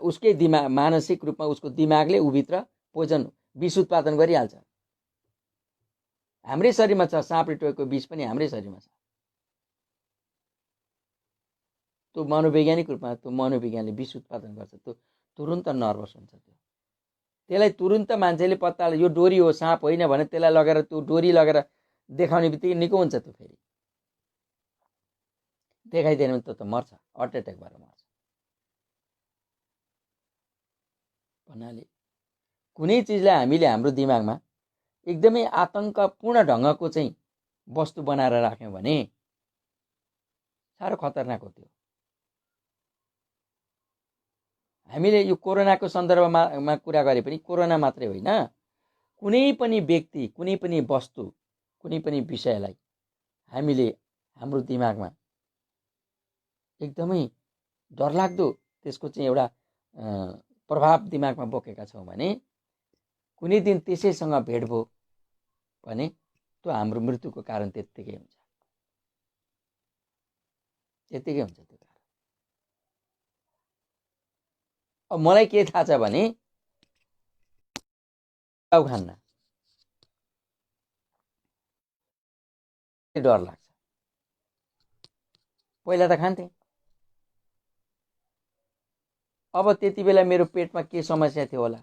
उसकै मानसिक रूपमा उसको दिमागले ऊभित्र पोइजन विष उत्पादन गरिहाल्छ। हाम्रै शरीरमा छ, साँपले टोकेको विष पनि हाम्रै शरीरमा छ। त्यो मनोवैज्ञानिक रूपमा त्यो मनोविज्ञानले विष उत्पादन गर्छ, त्यो तुरुन्त नर्भस हुन्छ। त्यसलाई तुरुन्त मान्छेले पत्ता यो डोरी हो, साँप होइन भने त्यसलाई लगेर त्यो डोरी लगेर देखाउने बित्तिकै निको हुन्छ। त्यो फेरि देखाइदिएन भने त मर्छ, हार्ट एट्याक भएर मर्छ। भन्नाले कुनै चिजलाई हामीले हाम्रो दिमागमा एकदमै आतङ्कपूर्ण ढङ्गको चाहिँ वस्तु बनाएर राख्यौँ भने साह्रो खतरनाक हो त्यो। हामीले यो कोरोनाको सन्दर्भमा कुरा गरे पनि कोरोना मात्रै होइन, कुनै पनि व्यक्ति, कुनै पनि वस्तु, कुनै पनि विषयलाई हामीले हाम्रो दिमागमा एकदमै डरलाग्दो त्यसको चाहिँ एउटा प्रभाव दिमागमा बोकेका छौँ भने कुनै दिन त्यसैसँग भेट भयो भने त्यो हाम्रो मृत्युको कारण त्यत्तिकै हुन्छ, त्यत्तिकै हुन्छ त्यो कारण। अब मलाई के थाहा छ भने च्याउ खान्न डर लाग्छ। पहिला त खान्थेँ, अब त्यति बेला मेरो पेटमा के समस्या थियो होला,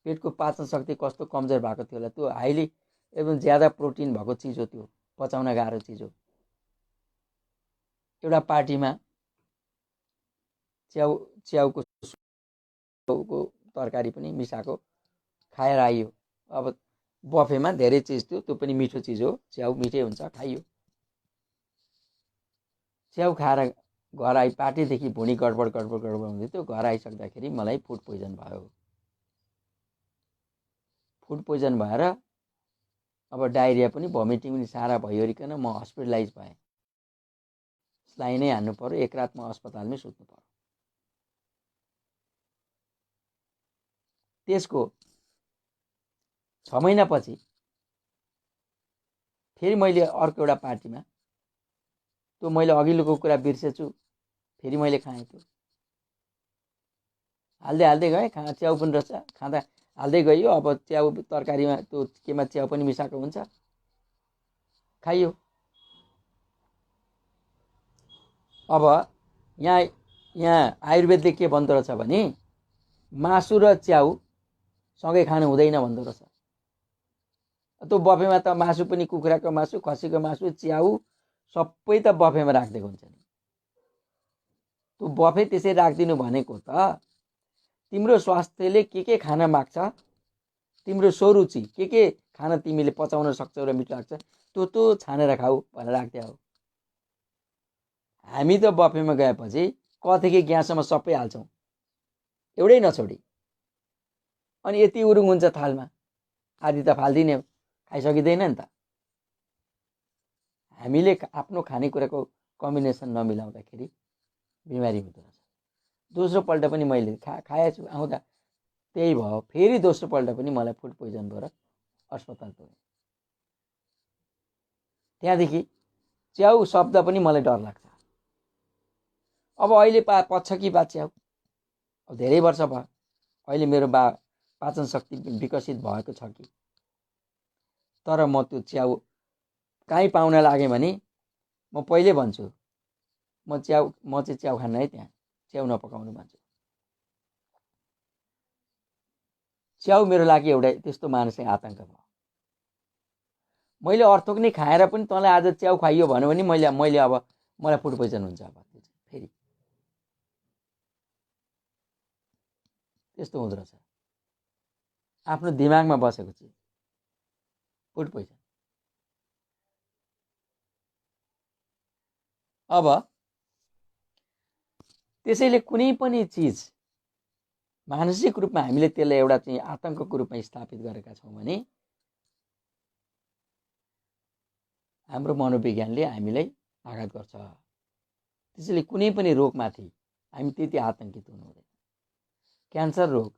पेटको पाचन शक्ति कस्तो कमजोर भएको थियो होला। त्यो हाइली एकदम ज्यादा प्रोटिन भएको चिज हो, त्यो पचाउन गाह्रो चिज हो। एउटा पार्टीमा च्याउको तरकारी पनि मिसाएको खाएर आइयो। अब बफेमा धेरै चिज थियो, त्यो पनि मिठो चिज हो, च्याउ मिठै हुन्छ, खाइयो। च्याउ खाएर घर आइ पार्टीदेखि भुँडी गडबड हुँदै थियो। घर आइसक्दाखेरि मलाई फुड पोइजन भयो। फुड पोइजन भएर अब डायरिया पनि भमिटिङ पनि सारा भइवरिकन म हस्पिटलाइज भएँ। स्लाइनै हान्नु पर्यो, एक रात म अस्पतालमै सुत्नु पर्यो। त्यसको 6 महिनापछि फेरि मैले अर्को एउटा पार्टीमा, त्यो मैले अघिल्लोको कुरा बिर्सेछु, फेरि मैले खाएँ। त्यो हाल्दै गएँ, च्याउ पनि रहेछ, खाँदा हाल्दै गइयो। अब च्याउ तरकारीमा त्यो केमा च्याउ पनि मिसाएको हुन्छ, खाइयो। अब यहाँ आयुर्वेदले के भन्दो रहेछ भने मासु र च्याउ सँगै खानु हुँदैन भन्दो रहेछ। त्यो बफेमा त मासु पनि कुखुराको मासु, खसीको मासु, च्याउ सबै त बफेमा राखिदिएको हुन्छ नि। त्यो बफे त्यसै राखिदिनु भनेको त तिम्रो स्वास्थ्यले के खान माग्छ, तिम्रो स्वरुचि के खान तिमीले पचाउन सक्छौ र मिठो लाग्छ त्यो छानेर खाऊ भनेर राख्दिया हो। हामी त बफेमा गएपछि कदेखि ग्यासम्म सबै हाल्छौँ, एउटै नछोडी। अनि यति उरुङ हुन्छ थालमा, आदि त फाल्दिने हो, खाइसकिँदैन नि त। हामीले आफ्नो खानेकुराको कम्बिनेसन नमिलाउँदाखेरि बिमारी हुँदो रहेछ। दोस्रो पल्ट पनि मैले खाएछु, आउँदा त्यही भयो। फेरि दोस्रो पल्ट पनि मलाई फुड पोइजन भएर अस्पताल पुगेँ। त्यहाँदेखि च्याउ शब्द पनि मलाई डर लाग्छ। अब अहिले पच्छ कि बा च्याउ, अब धेरै वर्ष भयो, अहिले मेरो पाचन शक्ति विकसित भएको छ कि। तर म त्यो च्याउ कहीँ पाउन लाग्यो भने म पहिले भन्छु म चाहिँ च्याउ खान्न है, त्यहाँ च्याउ नपकाउनु भन्छु। च्याउ मेरो लागि एउटा त्यस्तो मानसिक आतङ्क भयो। मैले अर्थोक नै खाएर पनि तँलाई आज च्याउ खाइयो भन्यो भने मैले अब मलाई फुड पोइजन हुन्छ। अब फेरि त्यस्तो हुँदो रहेछ, आफ्नो दिमागमा बसेको चिज फुड पोइजन। अब त्यसैले कुनै पनि चिज मानसिक रूपमा हामीले त्यसलाई एउटा चाहिँ आतङ्कको रूपमा स्थापित गरेका छौँ भने हाम्रो मनोविज्ञानले हामीलाई आघात गर्छ। त्यसैले कुनै पनि रोगमाथि हामी त्यति आतङ्कित हुनु हुँदैन। क्यान्सर रोग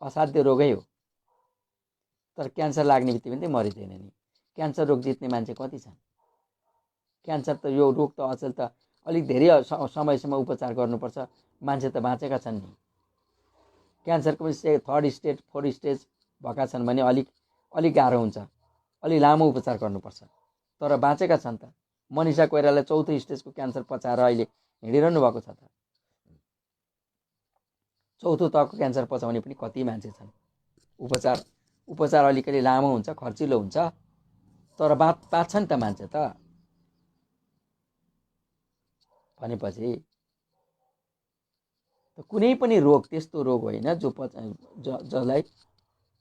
असाध्य रोगै हो, तर क्यान्सर लाग्ने बित्तिकै पनि मरिँदैन नि। क्यान्सर रोग जित्ने मान्छे कति छन्? क्यान्सर त यो रोग त अचेल त अलिक धेरै समयसम्म उपचार गर्नुपर्छ, मान्छे त बाँचेका छन् नि। क्यान्सरको पनि 3rd स्टेज 4th स्टेज भएका छन् भने अलिक गाह्रो हुन्छ, अलि लामो उपचार गर्नुपर्छ। तर बाँचेका छन् त। मनिषा कोइराला 4औं स्टेजको क्यान्सर पचाएर अहिले हिँडिरहनु भएको छ त। 4औं तहको क्यान्सर पचाउने पनि कति मान्छे छन्। उपचार अलिकति लामो हुन्छ, खर्चिलो हुन्छ, तर बाँच्छन् त मान्छे त। भनेपछि कुनै पनि रोग त्यस्तो रोग होइन जसलाई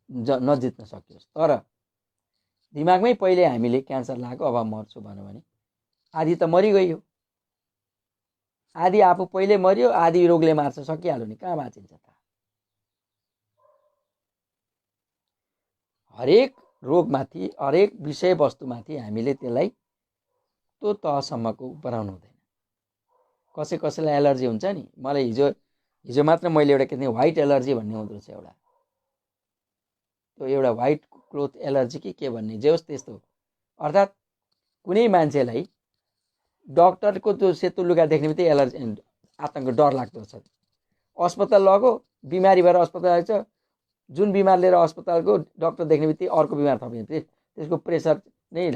नजित्न सकियोस्। तर दिमागमै पहिले हामीले क्यान्सर लाग्यो अब मर्छु भन्यो भने आधी त मरिगयो, आधी आफू पहिले मर्यो, आधी रोगले मार्छ, सकिहाल्यो नि, कहाँ बाँचिन्छ त। हरेक रोगमाथि, हरेक विषयवस्तुमाथि हामीले त्यसलाई त्यो तहसम्मको बनाउनु हुँदैन। कसैलाई एलर्जी हुन्छ नि। मलाई हिजो मात्र मैले एउटा के व्हाइट एलर्जी भन्ने हुँदो रहेछ एउटा, त्यो एउटा व्हाइट क्लोथ एलर्जी के भन्ने जे होस् त्यस्तो। अर्थात् कुनै मान्छेलाई डक्टरको त्यो सेतो लुगा देख्ने बित्तिकै एलर्जी, आतंक, डर लाग्दो छ। अस्पताल लग्यो, बिमारी भएर अस्पताल आएछ, जुन बिमार लिएर अस्पताल गयो डक्टर देख्ने बित्तिकै अर्को बिमार थपिन्छ, त्यसको प्रेसर नै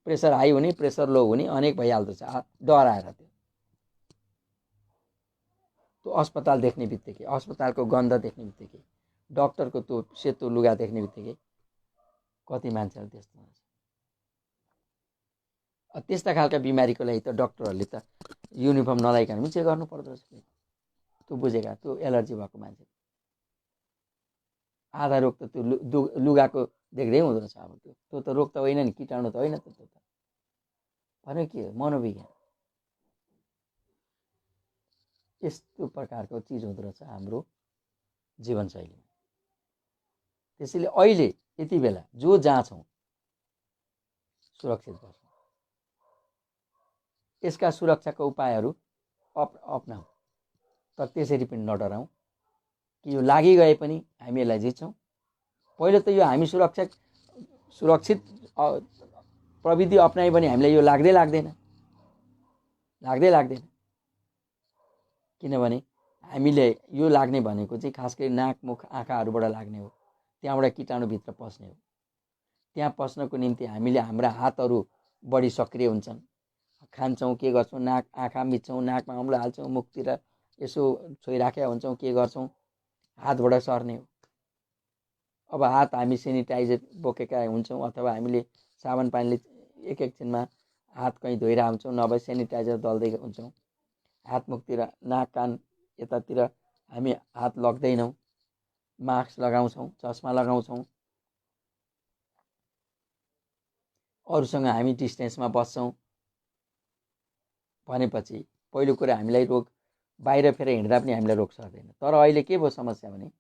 प्रेसर हाई हुने, प्रेसर लो हुने, अनेक भइहाल्दो छ डर आएर। त्यो अस्पताल देख्ने बित्तिकै, अस्पतालको गन्ध देख्ने बित्तिकै, डक्टरको त्यो सेतो लुगा देख्ने बित्तिकै कति मान्छेहरू त्यस्तो हुन्छ। त्यस्ता खालका बिमारीको लागि त डक्टरहरूले त युनिफर्म नलाइकन पनि चेक गर्नु पर्दो रहेछ। त्यो बुझेका, त्यो एलर्जी भएको मान्छे आधा रोग त त्यो लुगाको देख्दै हुँदो रहेछ। अब त्यो त रोग त होइन नि, कीटाणु त होइन त। त्यो त भन्यो के हो, मनोविज्ञान। यस्तो प्रकारको चिज हुँदो रहेछ हाम्रो जीवनशैलीमा। त्यसैले अहिले यति बेला जो जहाँ छौँ सुरक्षित बस्छौँ। यसका सुरक्षाका उपायहरू अपनाऊ, तर त्यसरी पनि नडराउँ कि यो लागिगए पनि हामी यसलाई जित्छौँ। पहिलो त यो हामी सुरक्षित प्रविधि अपनायो भने हामीलाई यो लाग्दैन। किनभने हामीले यो लाग्ने भनेको चाहिँ खास गरी नाक, मुख, आँखाहरूबाट लाग्ने हो। त्यहाँबाट कीटाणुभित्र पस्ने हो। त्यहाँ पस्नको निम्ति हामीले हाम्रा हातहरू बढी सक्रिय हुन्छन्। खान्छौँ, के गर्छौँ, नाक, आँखा मिच्छौँ, नाकमा औँलो हाल्छौँ, मुखतिर यसो छोइराखेका हुन्छौँ, के गर्छौँ, हातबाट सर्ने हो। अब हात हामी सेनिटाइजर बोकेका हुन्छौँ अथवा हामीले साबुन पानीले एकछिनमा हात कहीँ धोइरहेका हुन्छौँ, नभए सेनिटाइजर दल्दै हुन्छौँ। हात मुखतिर, नाक, कान यतातिर हामी हात लग्दैनौँ, मास्क लगाउँछौँ, चस्मा लगाउँछौँ, अरूसँग हामी डिस्टेन्समा बस्छौँ। भनेपछि पहिलो कुरा हामीलाई रोग बाहिर फेर हिँड्दा पनि हामीलाई रोग सर्दैन। तर अहिले के भयो समस्या भने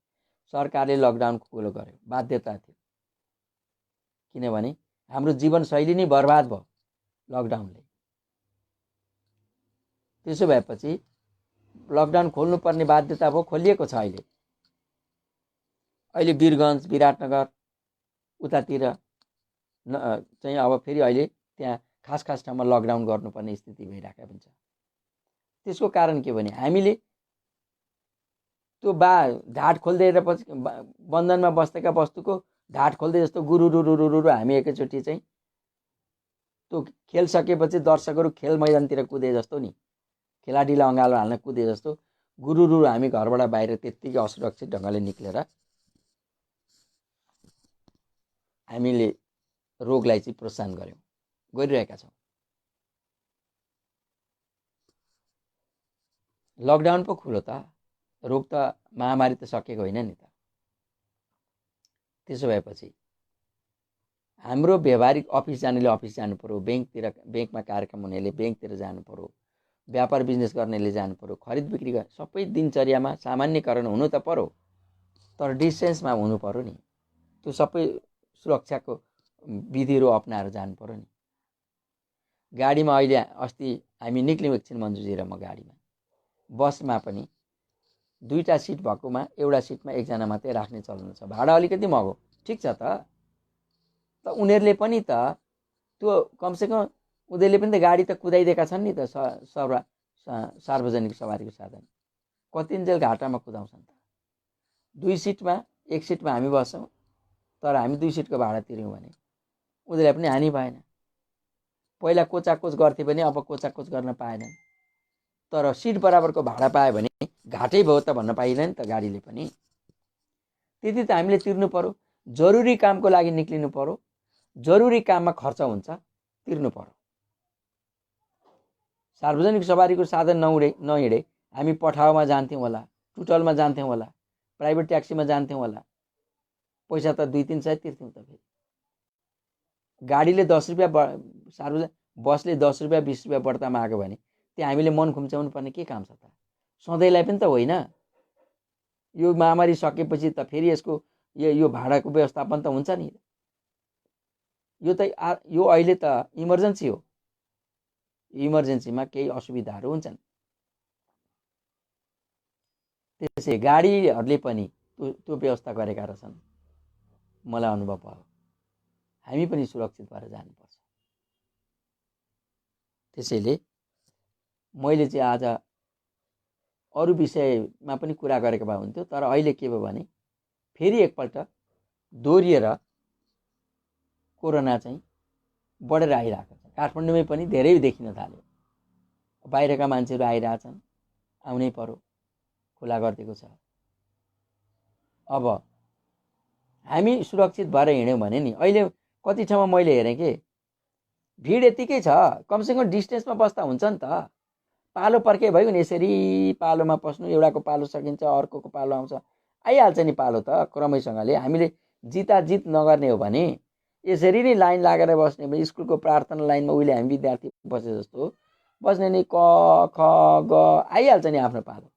सरकारले लकडाउनको कुरो गर्यो, बाध्यता थियो। किनभने हाम्रो जीवनशैली नै बर्बाद भयो लकडाउनले। त्यसो भएपछि लकडाउन खोल्नुपर्ने बाध्यता भयो, खोलिएको छ। अहिले वीरगञ्ज, विराटनगर उतातिर चाहिँ अब फेरि अहिले त्यहाँ खास ठाउँमा लकडाउन गर्नुपर्ने स्थिति भइरहेको हुन्छ। त्यसको कारण के भने हामीले त्यो ढाड खोल्दै बन्धनमा बसेका वस्तुको ढाड खोल्दै जस्तो गुरुरु हामी एकैचोटि चाहिँ त्यो खेल सकेपछि दर्शकहरू खेल मैदानतिर कुदे जस्तो नि, खेलाडीलाई अँगालो हाल्न कुदे जस्तो गुरुरु हामी घरबाट बाहिर त्यत्तिकै असुरक्षित ढङ्गले निक्लेर हामीले रोगलाई चाहिँ प्रोत्साहन गरिरहेका छौँ। लकडाउन पो खुलो त, रोग त महामारी त सकेको होइन नि त। त्यसो भएपछि हाम्रो व्यवहारिक अफिस जानेले अफिस जानु पर्यो, ब्याङ्कमा कार्यक्रम हुनेले ब्याङ्कतिर जानु पर्यो, व्यापार बिजनेस गर्नेले जानु पर्यो, खरिद बिक्री गर्ने सबै दिनचर्यामा सामान्यकरण हुनु त पर्यो, तर डिस्टेन्समा हुनु पर्यो नि। त्यो सबै सुरक्षाको विधिहरू अपनाएर जानु पर्यो नि। गाडीमा अहिले अस्ति हामी निक्ल्यौँ एकछिन, मन्जुजी र म गाडीमा, बसमा पनि 2टा सिट भएकोमा एउटा सिटमा एकजना मात्रै राख्ने चलन छ। भाडा अलिकति महँगो, ठिक छ त उनीहरूले पनि त त्यो कमसेकम उनीहरूले पनि त गाडी त कुदाइदिएका छन् नि त, सार्वजनिक सवारीको साधन। कतिन्जेल घाटामा कुदाउँछन् त। 2 सिटमा 1 सिटमा हामी बस्छौँ, तर हामी 2 सिटको भाडा तिर्यौँ भने उनीहरूलाई पनि हानि भएन। पहिला कोचाकोच गर्थे भने अब कोचाकोच गर्न पाएनन्, तर सिट बराबरको भाडा पायो भने घाटै भयो त भन्न पाइएन नि त गाडीले पनि। त्यति त हामीले तिर्नु पर्यो। जरुरी कामको लागि निक्लिनु पर्यो, जरुरी काममा खर्च हुन्छ, तिर्नु पर्यो। सार्वजनिक सवारीको साधन नहिँडे हामी पठाउमा जान्थ्यौँ होला, टुटलमा जान्थ्यौँ होला, प्राइभेट ट्याक्सीमा जान्थ्यौँ होला, पैसा त 2-3 सय तिर्थ्यौँ त। फेरि गाडीले 10 रुपियाँ सार्वजनिक बसले 10 रुपियाँ 20 रुपियाँ बढ्तामा आएको भने त्यहाँ हामीले मन खुम्च्याउनु पर्ने के काम छ त? सधैँलाई पनि त होइन। यो महामारी सकेपछि त फेरि यसको यो भाडाको व्यवस्थापन त हुन्छ नि। यो अहिले त इमर्जेन्सी हो। इमर्जेन्सीमा केही असुविधाहरू हुन्छन्। त्यसै गाडीहरूले पनि त्यो व्यवस्था गरेका रहेछन्। मलाई अनुभव भयो। हामी पनि सुरक्षित भएर जानुपर्छ। त्यसैले मैले चाहिँ आज अरू विषयमा पनि कुरा गरेको भए हुन्थ्यो, तर अहिले के भयो भने फेरि एकपल्ट दोहोरिएर कोरोना चाहिँ बढेर आइरहेको छ। काठमाडौँमै पनि धेरै देखिन थाल्यो। बाहिरका मान्छेहरू आइरहेछन्, आउनै पर्यो, खुला गरिदिएको छ। अब हामी सुरक्षित भएर हिँड्यौँ भने नि, अहिले कति ठाउँमा मैले हेरेँ कि भिड यतिकै छ, कमसेकम डिस्टेन्समा बस्दा हुन्छ नि त। पालो पर्के भयो नि, यसरी पालोमा पस्नु, एउटाको पालो सकिन्छ, अर्कोको पालो आउँछ, आइहाल्छ नि पालो त क्रमैसँगले। हामीले जिताजित नगर्ने हो भने यसरी नै लाइन लागेर बस्ने भने स्कुलको प्रार्थना लाइनमा उहिले हामी विद्यार्थी बसे जस्तो बस्ने नि, क ख ग आइहाल्छ नि आफ्नो पालो।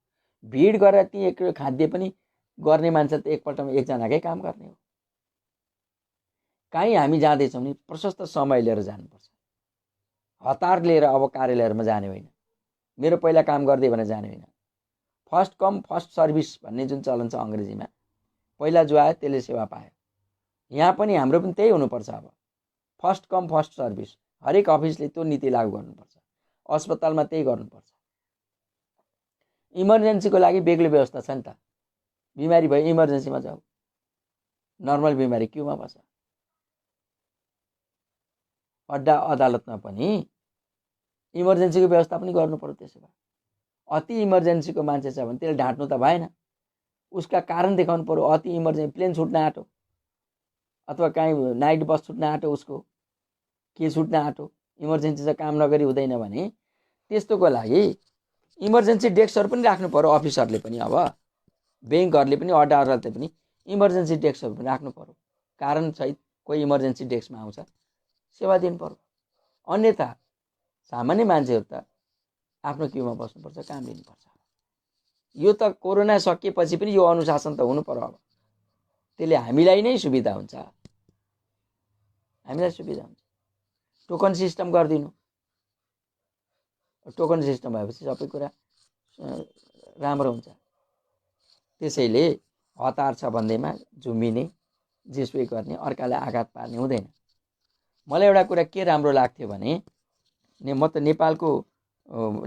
भिड गरेर ती एक खाद्य पनि गर्ने मान्छे त एकपल्टमा एकजनाकै काम गर्ने हो। काहीँ हामी जाँदैछौँ नि प्रशस्त समय लिएर जानुपर्छ। हतार लिएर अब कार्यालयहरूमा जाने होइन, मेरो पहिला काम गर्दै भने जाने होइन। फर्स्ट कम फर्स्ट सर्भिस भन्ने जुन चलन छ अङ्ग्रेजीमा, पहिला जो आयो त्यसले सेवा पायो। यहाँ पनि हाम्रो पनि त्यही हुनुपर्छ। अब फर्स्ट कम फर्स्ट सर्भिस हरेक अफिसले त्यो नीति लागू गर्नुपर्छ। अस्पतालमा त्यही गर्नुपर्छ। इमर्जेन्सीको लागि बेग्लै व्यवस्था छ नि त। बिमारी भयो इमर्जेन्सीमा जाऊ, नर्मल बिमारी क्युमा बस्छ। अड्डा अदालतमा पनि इमर्जेन्सीको व्यवस्था पनि गर्नु पर्यो। त्यसो भए अति इमर्जेन्सीको मान्छे छ भने त्यसले ढाँट्नु त भएन, उसका कारण देखाउनु पर्यो। अति इमर्जेन्सी, प्लेन छुट्न आँटो अथवा कहीँ नाइट बस छुट्न आँटो, उसको के छुट्न आँटो, इमर्जेन्सी चाहिँ काम नगरी हुँदैन भने त्यस्तोको लागि इमर्जेन्सी डेस्कहरू पनि राख्नु पर्यो। अफिसरले पनि, अब ब्याङ्कहरूले पनि, अड्डा अदालतले पनि इमर्जेन्सी डेस्कहरू पनि राख्नु पर्यो। कारण सहित कोही इमर्जेन्सी डेस्कमा आउँछ, सेवा दिनु पर्यो। अन्यथा सामान्य मान्छेहरू त आफ्नो क्युमा बस्नुपर्छ, काम लिनुपर्छ। यो त कोरोना सकिएपछि पनि यो अनुशासन त हुनु पर्यो। अब त्यसले हामीलाई नै सुविधा हुन्छ, हामीलाई सुविधा हुन्छ। टोकन सिस्टम गरिदिनु, टोकन सिस्टम भएपछि सबै कुरा राम्रो हुन्छ। त्यसैले हतार छ भन्दैमा झुम्बिने, जेसुकै गर्ने, अर्कालाई आघात पार्ने हुँदैन। मलाई एउटा कुरा के राम्रो लाग्थ्यो भने, म त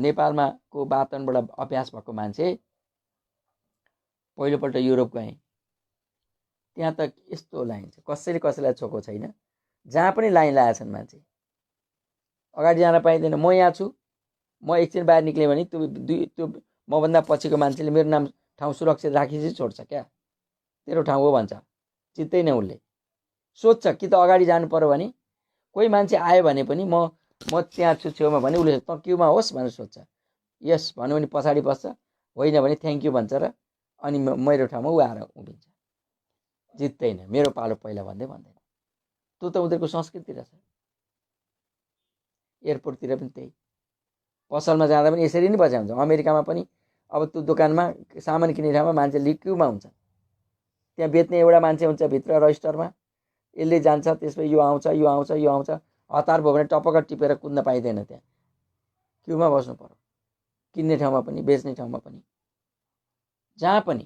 नेपालमा को वातावरणबाट अभ्यास भएको मान्छे, पहिलोपल्ट युरोप गएँ। त्यहाँ त यस्तो लाइन छ, कसैले कसैलाई छोएको छैन। जहाँ पनि लाइन लगाएछन् मान्छे, अगाडि जान पाइँदैन। म यहाँ छु, म एकछिन बाहिर निक्लेँ भने त्यो मभन्दा पछिको मान्छेले मेरो नाम ठाउँ सुरक्षित राखी चाहिँ छोड्छ क्या। तेरो ठाउँ हो भन्छ, चित्तैन। उसले सोध्छ कि त अगाडि जानु पर्यो भने। कोही मान्छे आयो भने पनि म त्यहाँ छु छेउमा भने उसले त क्युमा होस् भनेर सोध्छ। यस भन्यो भने पछाडि बस्छ, होइन भने थ्याङ्क यू भन्छ र अनि मेरो ठाउँमा ऊ आएर उभिन्छ। जित्दैन, मेरो पालो पहिला भन्दै भन्दैन। त्यो त उनीहरूको संस्कृति रहेछ। एयरपोर्टतिर पनि त्यही, पसलमा जाँदा पनि यसरी नै बसेको हुन्छ। अमेरिकामा पनि अब त्यो दोकानमा सामान किन्ने ठाउँमा मान्छे क्युमा हुन्छ। त्यहाँ बेच्ने एउटा मान्छे हुन्छ भित्र रजिस्टरमा, यसले जान्छ, त्यसपछि यो आउँछ यो आउँछ यो आउँछ। हतार भयो भने टपक्क टिपेर कुद्न पाइँदैन, त्यहाँ क्युमा बस्नु पर्यो। किन्ने ठाउँमा पनि, बेच्ने ठाउँमा पनि, जहाँ पनि।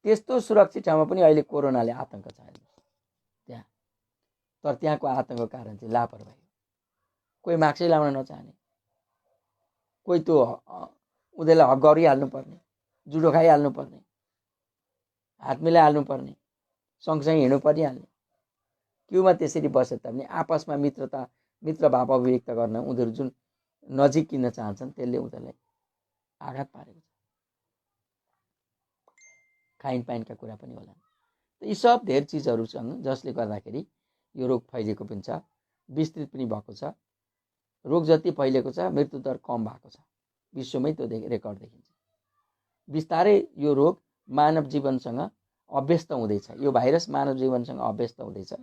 त्यस्तो सुरक्षित ठाउँमा पनि अहिले कोरोनाले आतंक छ त्यहाँ। तर त्यहाँको आतंकको कारण चाहिँ लापरवाही। कोही मास्कै लाउन नचाहने, कोही त्यो उनीहरूलाई हक गरिहाल्नुपर्ने, जुडो खाइहाल्नुपर्ने, हात मिलाइहाल्नुपर्ने, सँगसँगै हिँड्नु परिहाल्ने। क्युमा त्यसरी बसे तापनि आपसमा मित्र भाव अभिव्यक्त गर्न उनीहरू जुन नजिक किन्न चाहन्छन् त्यसले उनीहरूलाई आघात पारेको छ। खाइन पाइनका कुरा पनि होला। यी सब धेरै चिजहरू छन् जसले गर्दाखेरि यो रोग फैलिएको पनि छ, विस्तृत पनि भएको छ। रोग जति फैलिएको छ मृत्युदर कम भएको छ, विश्वमै त्यो रेकर्ड देखिन्छ। बिस्तारै यो रोग मानव जीवनसँग अभ्यस्त हुँदैछ। यो भाइरस मानव जीवनसँग अभ्यस्त हुँदैछ।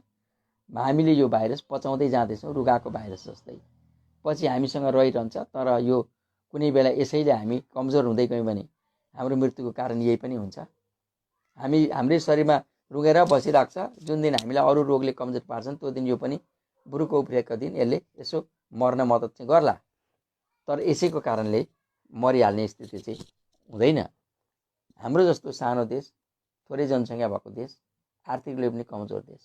हामीले यो भाइरस पचाउँदै जाँदैछौँ रुगाको भाइरस जस्तै। पछि हामीसँग रहिरहन्छ, तर यो कुनै बेला यसैले हामी कमजोर हुँदै गयौँ भने हाम्रो मृत्युको कारण यही पनि हुन्छ। हाम्रै शरीरमा रुगेर बसिरहेको छ, जुन दिन हामीलाई अरू रोगले कमजोर पार्छन् त्यो दिन यो पनि बुरुको उफ्रिएको दिन यसले यसो मर्न मद्दत चाहिँ गर्ला, तर यसैको कारणले मरिहाल्ने स्थिति चाहिँ हुँदैन। हाम्रो जस्तो सानो देश, थोरै जनसङ्ख्या भएको देश, आर्थिक रूपले पनि कमजोर देश,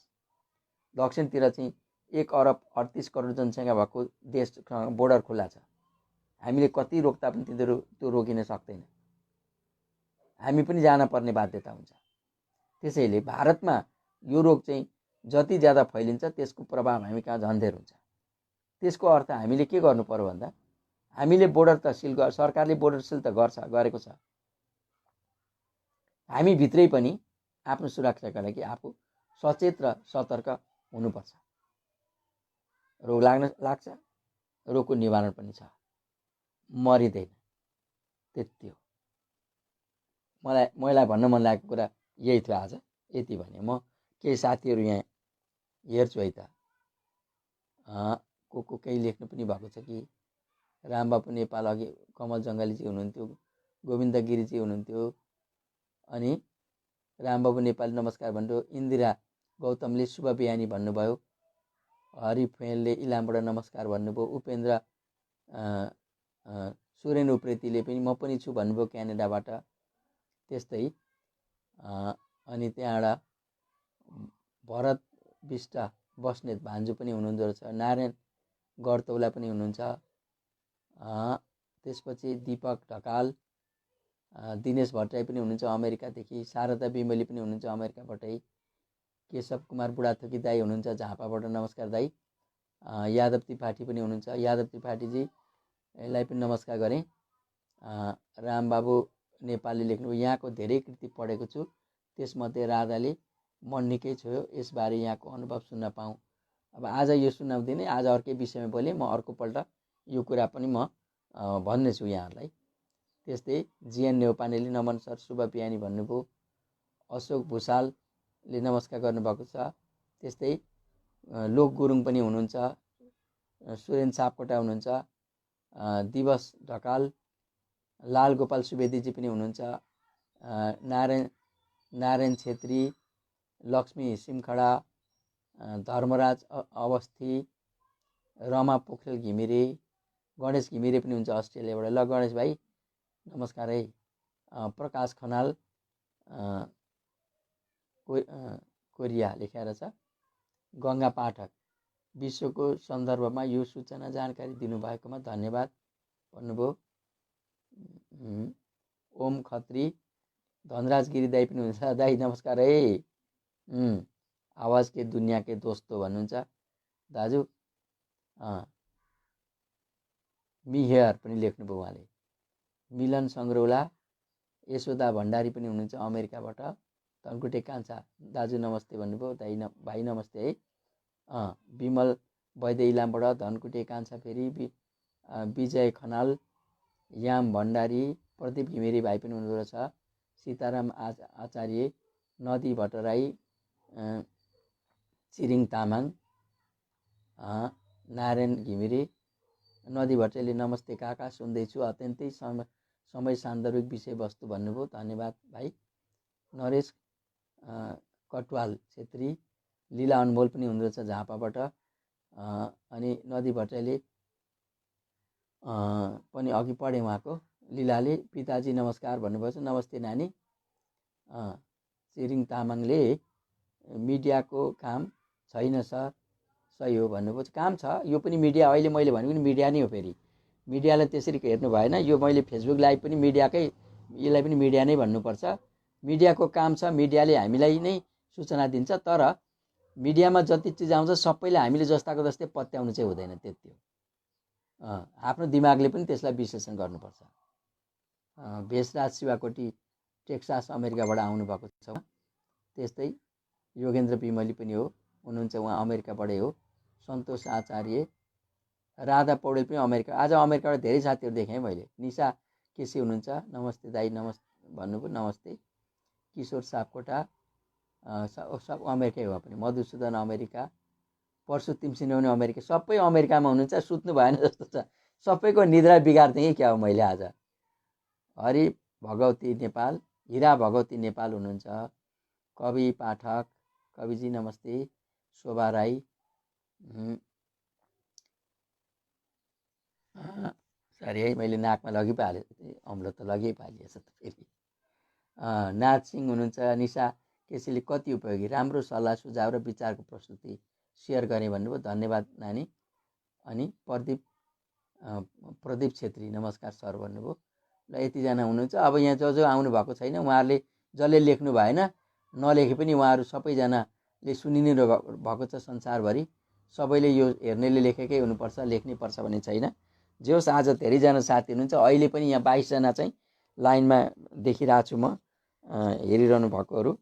दक्षिणतिर चाहिँ 1 अरब 38 करोड जनसङ्ख्या भएको देशसँग बोर्डर खुल्ला छ। हामीले कति रोक्दा पनि तिनीहरू त्यो रोकिन सक्दैन, हामी पनि जान पर्ने बाध्यता हुन्छ। त्यसैले भारतमा यो रोग चाहिँ जति ज्यादा फैलिन्छ त्यसको प्रभाव हामी कहाँ झन् धेर हुन्छ। त्यसको अर्थ हामीले के गर्नु पर्यो भन्दा हामीले बोर्डर त सिल सरकारले बोर्डर सिल त गरेको छ। हामी भित्रै पनि आफ्नो सुरक्षाका लागि आफू सचेत र सतर्क हुनुपर्छ। रोग लाग्छ, रोगको निवारण पनि छ, मरिँदैन, त्यति हो। मलाई भन्न मन लागेको कुरा यही थियो आज, यति भने। म केही साथीहरू यहाँ हेर्छु है त, को केही लेख्नु पनि भएको छ कि रामबाबु नेपाल अघि कमल जङ्गालीजी हुनुहुन्थ्यो, गोविन्द गिरीजी हुनुहुन्थ्यो, अनि रामबाबु नेपाल नमस्कार भन्नुभयो, इन्दिरा गौतमले शुभ बिहानी भन्नुभयो, हरि फुएलले इलामबाट नमस्कार भन्नुभयो, उपेन्द्र सुरेन उप्रेतीले पनि म पनि छु भन्नुभयो क्यानाडाबाट। त्यस्तै अनि त्यहाँबाट भरत विष्ट बस्नेत भान्जु पनि हुनुहुँदो रहेछ, नारायण गरतौला पनि हुनुहुन्छ, त्यसपछि दिपक ढकाल, दिनेश भट्टराई पनि हुनुहुन्छ अमेरिकादेखि, शारदा बिमली पनि हुनुहुन्छ अमेरिकाबाटै, केशव कुमार बुढाथोकी दाई हुनुहुन्छ झापाबाट, नमस्कार दाई, यादव त्रिपाठी पनि हुनुहुन्छ, यादव त्रिपाठीजीलाई पनि नमस्कार गरेँ। रामबाबु नेपालले लेख्नुभयो, यहाँको धेरै कृति पढेको छु, त्यसमध्ये राधाले मन निकै छोयो, यसबारे यहाँको अनुभव सुन्न पाऊँ। अब आज यो सुनाउँदिनँ, आज अर्कै विषयमा बोलेँ, म अर्कोपल्ट यो कुरा पनि म भन्नेछु यहाँहरूलाई। त्यस्तै जिएन नेउपानेले नमन सर शुभ बिहानी भन्नुभयो, अशोक भूषालले नमस्कार गर्नुभएको छ। त्यस्तै लोक गुरुङ पनि हुनुहुन्छ, सुरेन सापकोटा हुनुहुन्छ, दिवस ढकाल, लाल गोपाल सुवेदीजी पनि हुनुहुन्छ, नारायण छेत्री, लक्ष्मी सिमखडा, धर्मराज अवस्थी, रमा पोखरेल घिमिरे, गणेश घिमिरे पनि हुन्छ अस्ट्रेलियाबाट। ल गणेश भाइ नमस्कार है। प्रकाश खनाल कोरिया लेखेर छ। गङ्गा पाठक, विश्वको सन्दर्भमा यो सूचना जानकारी दिनुभएकोमा धन्यवाद भन्नुभयो। ओम खत्री, धनराज गिरी दाई पनि हुन्छ, दाई नमस्कार है। आवाज के दुनिया के दोस्तो भन्नुहुन्छ दाजु। मिहेयर पनि लेख्नुभयो उहाँले। मिलन सङ्ग्रौला, यशोदा भण्डारी पनि हुनुहुन्छ अमेरिकाबाट, धनकुटे कान्छा दाजु नमस्ते भन्नुभयो, भाइ नमस्ते है। विमल वैद्य इलामबाट, धनकुटे कान्छा फेरि, विजय खनाल, याम भण्डारी, प्रदीप घिमिरे भाइ पनि हुनुहुँदो रहेछ, सीताराम आचार्य, नदी भट्टराई, चिरिङ तामाङ, नारायण घिमिरे, नदी भट्टराईले नमस्ते काका सुन्दैछु, अत्यन्तै समय सान्दर्भिक विषयवस्तु भन्नुभयो, धन्यवाद भाइ। नरेश कटवाल छेत्री, लीला अनमोल पनि हुनुहुन्छ झापाबाट, अनि नदी भट्टराईले पनि अघि पढेँ उहाँको, लीलाले पिताजी नमस्कार भन्नुभएको छ, नमस्ते नानी। चिरिङ तामाङले मिडियाको काम छैन सर, सही हो भन्नुभयो, काम छ, यो पनि मिडिया, अहिले मैले भनेको नि मिडिया नै हो। फेरि मिडियालाई त्यसरी हेर्नु भएन। यो मैले फेसबुक लाइभ पनि मिडियाकै, यसलाई पनि मिडिया नै भन्नुपर्छ। मिडियाको काम छ, मिडियाले हामीलाई नै सूचना दिन्छ, तर मिडियामा जति चिज आउँछ सबैले हामीले जस्ताको जस्तै पत्याउनु चाहिँ हुँदैन। त्यति हो, आफ्नो दिमागले पनि त्यसलाई विश्लेषण गर्नुपर्छ। भेषराज शिवाकोटी टेक्सास अमेरिकाबाट आउनुभएको छ। त्यस्तै योगेन्द्र बिमली पनि हो, हुनुहुन्छ, उहाँ अमेरिकाबाटै हो। सन्तोष आचार्य, राधा पौडेल पनि अमेरिका। आज अमेरिकाबाट धेरै साथीहरू देखेँ मैले। निशा केसी हुनुहुन्छ, नमस्ते दाई, नमस्ते भन्नुभयो, नमस्ते। किशोर सापकोटा सब अमेरिकै हो पनि। मधुसूदन अमेरिका, परशु तिमसिने पनि अमेरिका, सबै अमेरिकामा हुनुहुन्छ। सुत्नु भएन जस्तो छ, सबैको निद्रा बिगार्दै क्या हो मैले आज। हरि भगवती नेपाल, हिरा भगवती नेपाल हुनुहुन्छ। कवि पाठक, कविजी नमस्ते। शोभा राई, सरी है मैले नाकमा लगि पो हालेँ, अम्लो त लगि पो हालिएछ त फेरि। नाथ सिंह हुनुहुन्छ। निशा केसीले कति उपयोगी, राम्रो सल्लाह सुझाव र विचारको प्रस्तुति सेयर गरेँ भन्नुभयो, धन्यवाद नानी। अनि प्रदीप छेत्री, नमस्कार सर भन्नुभयो। ल यतिजना हुनुहुन्छ। अब यहाँ जो जो आउनु भएको छैन उहाँहरूले जसले लेख्नु भएन, नलेखे पनि उहाँहरू सबैजनाले सुनिने भएको छ संसारभरि। सबैले यो हेर्नेले लेखेकै हुनुपर्छ, लेख्नै पर्छ भन्ने छैन। जे होस्, आज धेरैजना साथी हुनुहुन्छ। अहिले पनि यहाँ 22जना चाहिँ लाइनमा देखिरहेको छु म, हेरिरहनु भएकोहरू।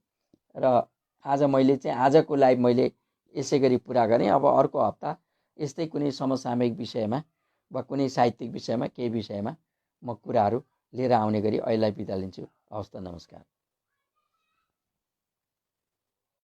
र आज मैले चाहिँ आजको लाइभ मैले यसै गरी पुरा गरेँ। अब अर्को हप्ता यस्तै कुनै समसामयिक विषयमा वा कुनै साहित्यिक विषयमा, केही विषयमा म कुराहरू लिएर आउने गरी अहिले बिदा लिन्छु। हवस् त, नमस्कार।